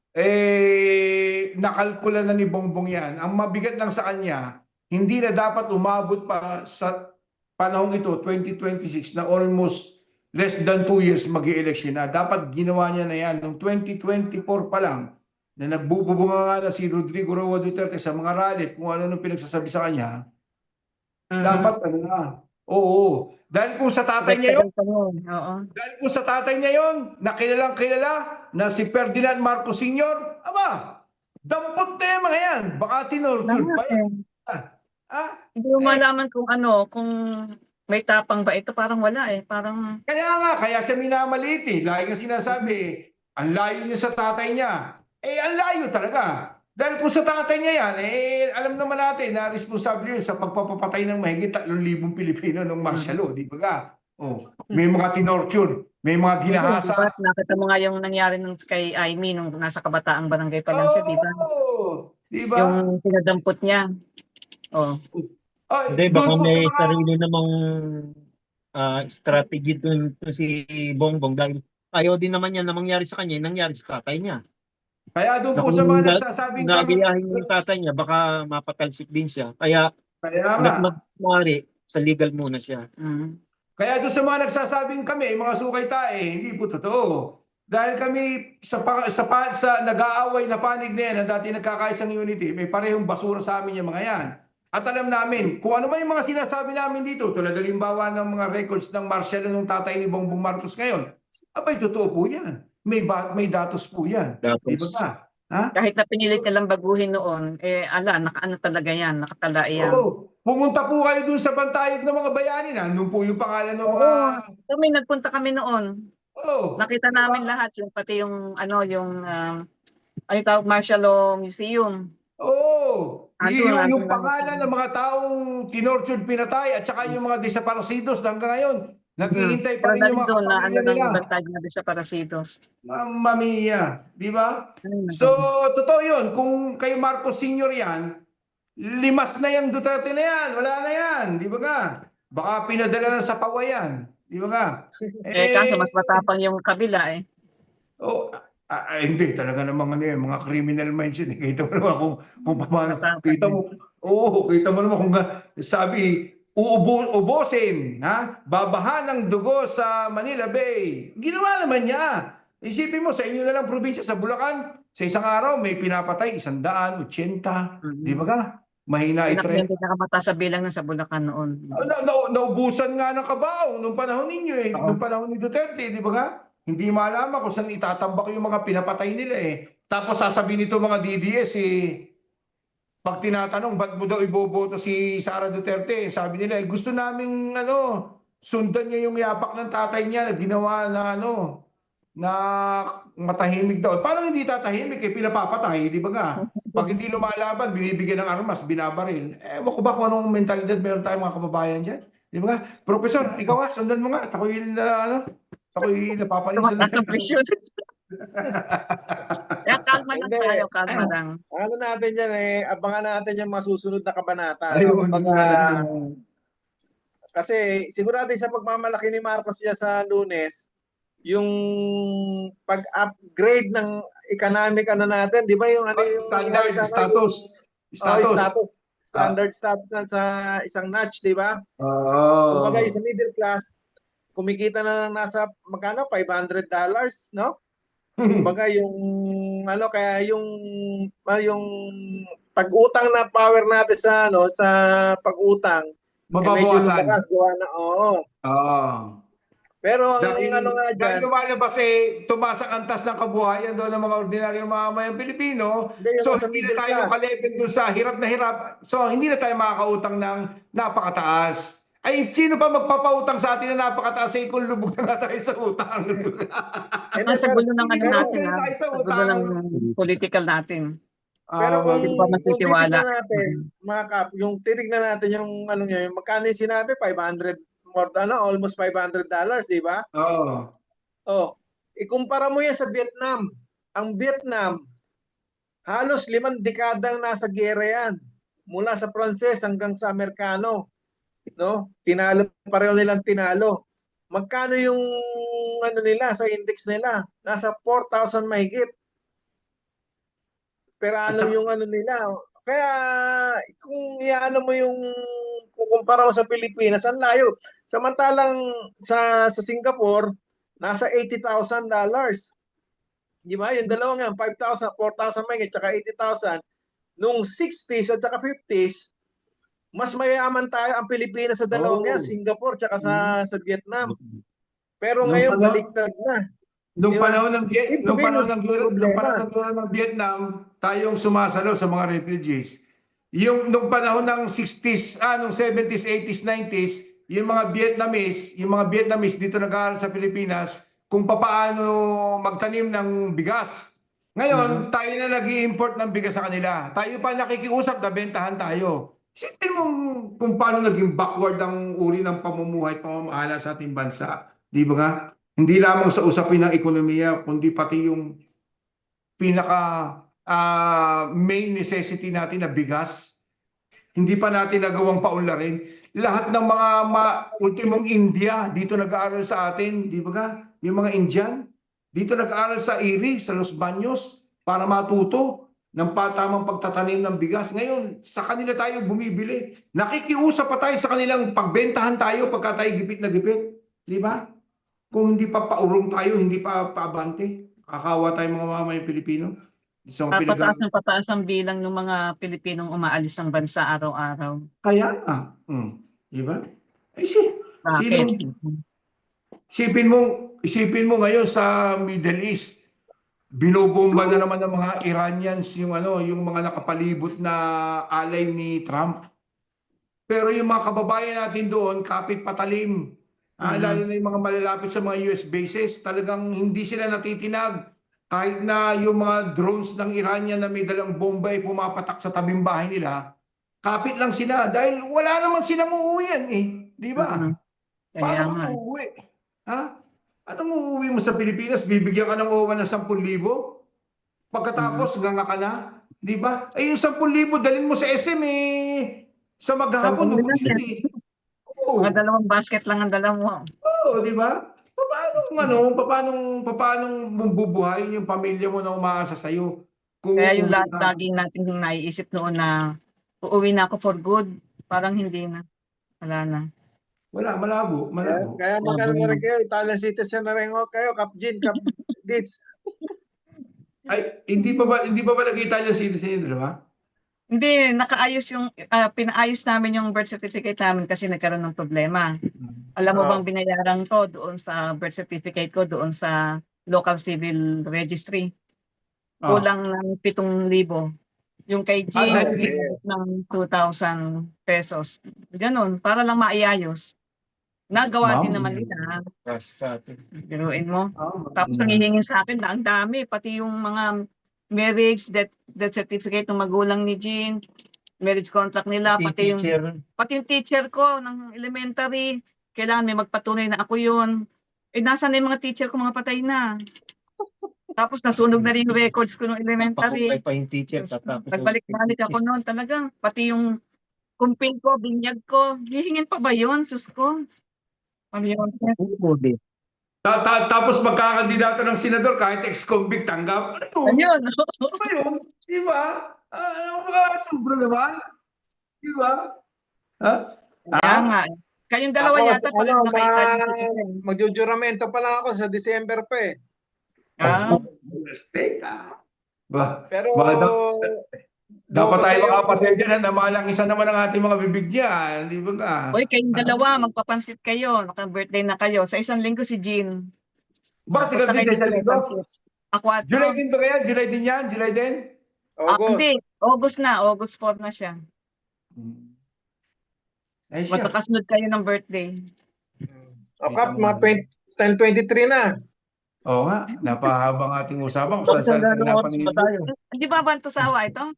nakalkula na ni Bongbong yan. Ang mabigat lang sa kanya, hindi na dapat umabot pa sa panahong ito, 2026, na almost less than 2 years mag-i-election na. Dapat ginawa niya na yan noong 2024 pa lang, na nagbubunga nga na si Rodrigo Roa Duterte sa mga rally at kung ano nung pinagsasabi sa kanya, dapat Oo. Dahil kung sa tatay niya yun, na kilalang kilala na si Ferdinand Marcos Sr., dampot na yung mga yan. Baka tinorture pa yan. Hindi mo malaman kung kung may tapang ba ito, parang wala parang Kaya siya minamaliit Lagi nga sinasabi, ang layo niya sa tatay niya. Ang layo talaga. Dahil kung sa tatay niya yan, alam naman natin na responsable yun sa pagpapatay ng mahigit 3,000 Pilipino ng martial law, di ba ka? May mga tinorture, may mga ginahasa. nakita mo nga yung nangyari kay Aimee nung nasa kabataang barangay pa lang siya, di ba? Di ba? Yung sinadampot niya. Hindi, baka may sarili namang strategy dun si Bongbong dahil ayaw din naman niya na mangyari sa kanya, nangyari sa tatay niya. Kaya doon po sa mga nagsasabing nagayahin yung tatay niya, baka mapatalsik din siya. Kaya Kaya Hanggat nga. maaari, sa legal muna siya. Mm. Kaya doon sa mga nagsasabing kami, mga sukay tae, hindi po totoo. Dahil kami sa nag-aaway na panig na yan, na dati nagkakaisang unity, may parehong basura sa amin yung mga yan. At alam namin, kung ano man yung mga sinasabi namin dito, tulad halimbawa ng mga records ng martial ng tatay ni Bongbong Marcos ngayon, abay, totoo po yan. May datos po yan. Di ba ka? Ha? Kahit na pinilit nilang baguhin noon, nakaano talaga yan, nakatala yan. Oo. Pumunta po kayo dun sa Bantayog ng mga bayani. Nandun po yung pangalan ng mga... Kami nagpunta kami noon. Oo. Nakita namin lahat yung pati yung ano tawag, Martial Law Museum. Oo. Andun Yung lang. pangalan ng mga taong tinortured, pinatay, at saka yung mga desaparecidos hanggang ngayon. Naghihintay pa Pero rin yung mga doon na ano kapamilya ng nila. bantay na sa Parasitos. Mamma mia. Di ba? So, totoo yun. Kung kay Marcos Sr. yan, limas na yung Duterte na yan. Wala na yan. Di ba ka? Baka pinadala na sa pawayan. Di ba ka? Kaso mas matapang yung kabila eh. Oh, hindi talaga namang ano yan, mga criminal minds yun. Kita mo naman kung paano. Kita mo. Oo, kita mo naman kung sabi, ubusin, ha? Babahan ng dugo sa Manila Bay. Ginawa naman niya. Isipin mo, sa inyo na lang probinsya, sa Bulacan, sa isang araw may pinapatay 100, 80. Di ba ka? Mahina i-trend. Hindi nakamata sa bilang ng sa Bulacan noon. Naubusan nga ng Cabao nung panahon ninyo eh. Nung panahon ni Duterte, di ba ka? Hindi malaman kung saan itatambak yung mga pinapatay nila eh. Tapos sasabihin nito mga DDS pag tinatanong ba't mo daw iboboto si Sara Duterte, sabi nila gusto naming sundan niya yung yapak ng tatay niya na ginawa na na matahimik daw. Paano hindi tatahimik pinapapatay, di ba nga? Pag hindi lumalaban, binibigyan ng armas, binabaril. Ewan ko ba kung anong mentalidad meron tayong mga kababayan dyan? Di ba nga? Professor, ikaw sundan mo nga. Ako'y napapalisan na. Kaya kalma lang Hindi. tayo, kalma lang. Ano natin yan abangan natin yung masusunod na kabanata. Ayun, Kasi sigurado sa pagmamalaki ni Marcos niya sa Lunes, yung pag-upgrade ng economic natin, di ba yung Standard status. Standard status na sa isang notch, di ba? Oo. Kumbaga sa middle class, kumikita na nasa magkano $500, no? Kumbaga yung kaya yung pag-utang na power natin sa pag-utang medyo lumakas gawa na Pero ang nga dahil dyan, lumalabas tumaas ang antas ng kabuhayan doon ng mga ordinaryong mamamayang Pilipino, so hindi na tayo ka-level doon sa hirap na hirap, so hindi na tayo makakautang ng napakataas. Ay, sino pa magpapautang sa atin na napakataas kung lubog na nga tayo sa utang? Sa gulo ng natin, sa gulo ng political natin. Pero kung matitiwala natin, mga kap, yung titignan natin yung yung magkano yung sinabi, 500 more almost $500, di ba? Oo. Ikumpara mo yan sa Vietnam. Ang Vietnam, halos 5 dekadang nasa giyera yan. Mula sa Pranses hanggang sa Amerikano. No? Tinalo, pareho nilang tinalo. Magkano yung nila sa index nila? Nasa 4,000 mahigit. Pero yung nila. Kaya kung iano mo yung kukumpara mo sa Pilipinas, ang layo. Samantalang sa Singapore, nasa $80,000. Di ba? Yung dalawa nga, 5,000, 4,000 mahigit, tsaka 80,000. Nung 60s at tsaka 50s, mas mayaman tayo ang Pilipinas sa dalawang yan, Singapore tsaka sa Vietnam. Pero ngayon baliktad na. Nung panahon ng Vietnam, tayong sumasalo sa mga refugees. Nung panahon ng 60s, nung 70s, 80s, 90s, yung mga Vietnamese dito nag-aaral sa Pilipinas kung paano magtanim ng bigas. Ngayon, tayo na nag-i-import ng bigas sa kanila. Tayo pa nakikiusap na bentahan tayo. Isipin mo kung paano naging backward ang uri ng pamumuhay at pamamahala sa ating bansa. Di ba nga? Hindi lamang sa usapin ng ekonomiya, kundi pati yung pinaka main necessity natin na bigas. Hindi pa natin nagawang paunlarin. Lahat ng mga ultimong India, dito nag-aaral sa atin. Di ba nga? Yung mga Indian, dito nag-aaral sa IRI, sa Los Baños, para matuto. ng patamang pagtatanim ng bigas. Ngayon, sa kanila tayo bumibili. Nakikiusap pa tayo sa kanilang pagbentahan tayo pagka tayo gipit na gipit. Di ba? Kung hindi pa paurong tayo, hindi pa paabante, kakawa tayo mga mamamayang Pilipino. Isang Pataas ang bilang ng mga Pilipinong umaalis ng bansa araw-araw. Kaya nga. Di ba? Eh, Bakit? isipin mo ngayon sa Middle East, binobomba na naman ng mga Iranians yung mga nakapalibot na alay ni Trump. Pero yung mga kababayan natin doon, kapit patalim. Lalo na yung mga malalapit sa mga US bases, talagang hindi sila natitinag. Kahit na yung mga drones ng Iranian na may dalang bomba ay pumapatak sa tabing bahay nila, kapit lang sila dahil wala naman silang uuwian eh. Di ba? Kaya Paano nga. ka uuwi? Ha? Anong uuwi mo sa Pilipinas? Bibigyan ka ng OWA ng 10,000? Pagkatapos, ganga ka na? Di ba? Ay, yung 10,000, dalhin mo sa SM eh. Sa maghapon, Sampung ubos lang yun eh. Oo. Mga dalawang basket lang ang dala mo. Oo, di ba? Paano bubuhayin yung pamilya mo na umaasa sa'yo? Kung Kaya yung uuwi ka. laging natin naiisip noon na uuwi na ako for good, parang hindi na. Wala na. Wala, malabo. Kaya magkano na rin kayo, Italian citizen na rin kayo, Cap Jean, Cap Dits. Ay, hindi pa ba nag-Italian citizen yung dalawa? Hindi, nakaayos yung, pinaayos namin yung birth certificate namin kasi nagkaroon ng problema. Alam mo bang binayaran ko doon sa birth certificate ko, doon sa local civil registry? Kulang ng 7,000. Yung kay Jean, ng 2,000 pesos. Ganon, para lang maayos. Nagawa din naman nila. Sa atin. Biruin mo. Tapos ang hihingin sa akin, ang dami. Pati yung mga marriage, death certificate ng magulang ni Jean, marriage contract nila, pati yung teacher ko ng elementary, kailangan may magpatunay na ako yun. Eh, nasa na yung mga teacher ko, mga patay na. Tapos nasunog na rin yung records ko ng elementary. Pakupay pa yung teacher. Nagbalik-balik ako noon talagang. Pati yung kumpil ko, binyag ko. Hihingin pa ba yun? Sus ko. Ano yun? Tapos magkakandidato ng senador kahit ex-convict tanggap. Ano Ayun. ba yun? Di ba? Sobra naman. Di ba? Ha? Kaya nga. Kayong dalawa Ako, yata pala naka-Italian citizen. Magjujuramento pa lang ako sa December pa eh. Teka. Ba, Pero dapat tayo makapasensya na namalang isa naman ang ating mga bibig dyan. Di ba ka? Uy, kayong dalawa, magpapansit kayo. Naka-birthday na kayo. Sa isang linggo si Jean. Ba, Punta kayo sigabi sa dito, may linggo? pansit. Ako at July din ba kaya? July din yan? July din? Hindi. August na. August 4 na siya. Ay, siya. Magkakasunod kayo ng birthday. O Cap, mga 10-23 na. Oo nga, napahabang ating usapan kung saan tayo? Hindi ba bantusawa ito?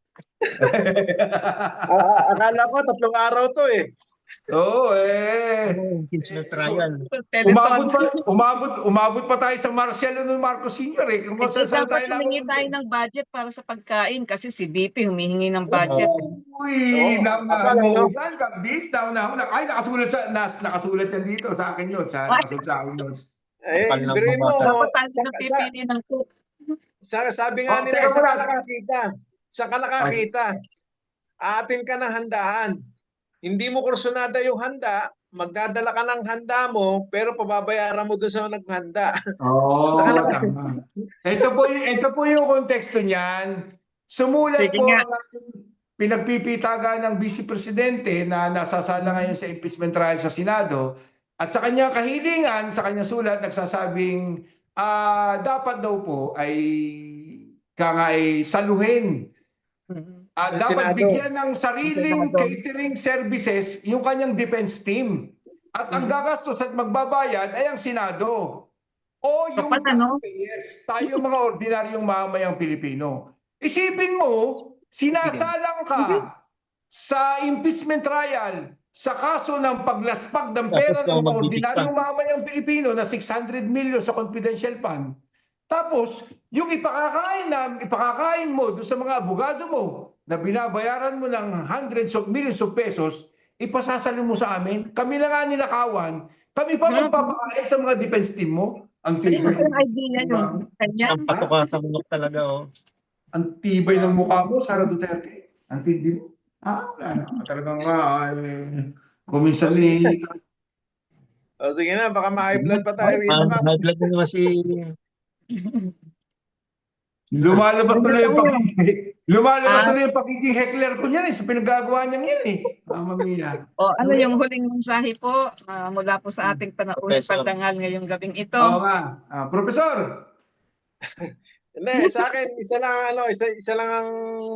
Akala ko 3 araw to eh. Oo, Impeachment trial. umabot pa tayo sa Marcial Leonel Marcos Sr. Kung saan Dapat humingi tayo ng budget para sa pagkain kasi si VP humihingi ng budget. Uy, naunahan yan, Kabdis, naunahan. Ay, nakasulat yan dito sa akin yun. Nakasulat sa akin yun. Eh, biruin mo. Dapat tayo nagpipili ng cook. Sabi nga nila, sa nakakita, atin ka ng handaan. Hindi mo kursunada yung handa, magdadala ka ng handa mo, pero pababayaran mo doon sa naghanda. Oo, tama. Ito po yung konteksto niyan. Sumulat Sige po nga. ang pinagpipitaga ng Vice Presidente na nasasala ngayon sa impeachment trial sa Senado. At sa kanyang kahilingan, sa kanyang sulat, nagsasabing dapat daw po ay saluhin. Dapat bigyan ng sariling catering services yung kanyang defense team. At ang gagastos at magbabayad ay ang Senado. O yung taxpayers, tayo mga ordinaryong mamamayang Pilipino. Isipin mo, sinasalang ka sa impeachment trial sa kaso ng paglaspag ng pera ng mga ordinaryong mamamayang Pilipino na 600 million sa confidential fund. Tapos, yung ipakakain mo doon sa mga abogado mo na binabayaran mo ng hundreds of millions of pesos, ipasasalin mo sa amin, kami na nga ninakawan, kami pa magpapakain sa mga defense team mo. Ang Ano yung idea yun? Kanya? Ang patuka sa munok talaga, oh. Ang tibay ng mukha mo, Sara Duterte. Ang tindi mo. Talagang kuminsan O sige na, baka ma-high blood pa tayo rito. High blood na naman si... lumalabas na yung pagiging heckler ko niyan sa pinagagawa niyan yan Mamma mia. O ano yung huling mensahe po mula po sa ating panauhin Professor. pagdangal ngayong gabing ito? Oo nga. Professor! Hindi, sa akin, isa lang ang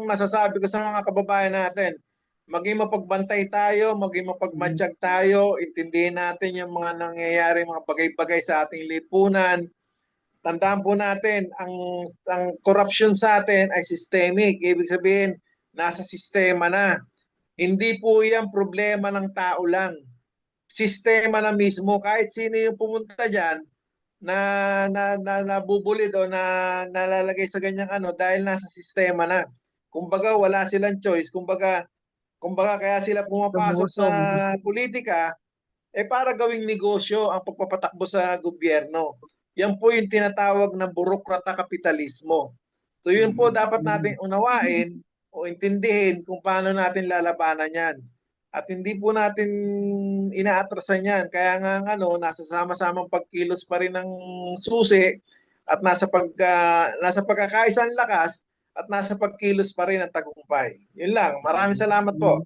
masasabi ko sa mga kababayan natin. Maging mapagbantay tayo, maging mapagmatsyag tayo, intindihin natin yung mga nangyayari, mga bagay-bagay sa ating lipunan. Tandaan po natin, ang corruption sa atin ay systemic. Ibig sabihin, nasa sistema na. Hindi po yan problema ng tao lang. Sistema na mismo. Kahit sino yung pumunta dyan, na nabubulid o nalalagay sa ganyang dahil nasa sistema na. Kumbaga wala silang choice, kumbaga kaya sila pumapasok sa politika para gawing negosyo ang pagpapatakbo sa gobyerno. Yan po yung tinatawag na burokrata kapitalismo. So yun po dapat natin unawain o intindihin kung paano natin lalabanan yan. At hindi po natin inaatrasan yan. Kaya nga nasa sama-samang pagkilos pa rin ng susi at nasa pagkakaisang lakas at nasa pagkilos pa rin ng tagumpay. Yun lang. Maraming salamat po.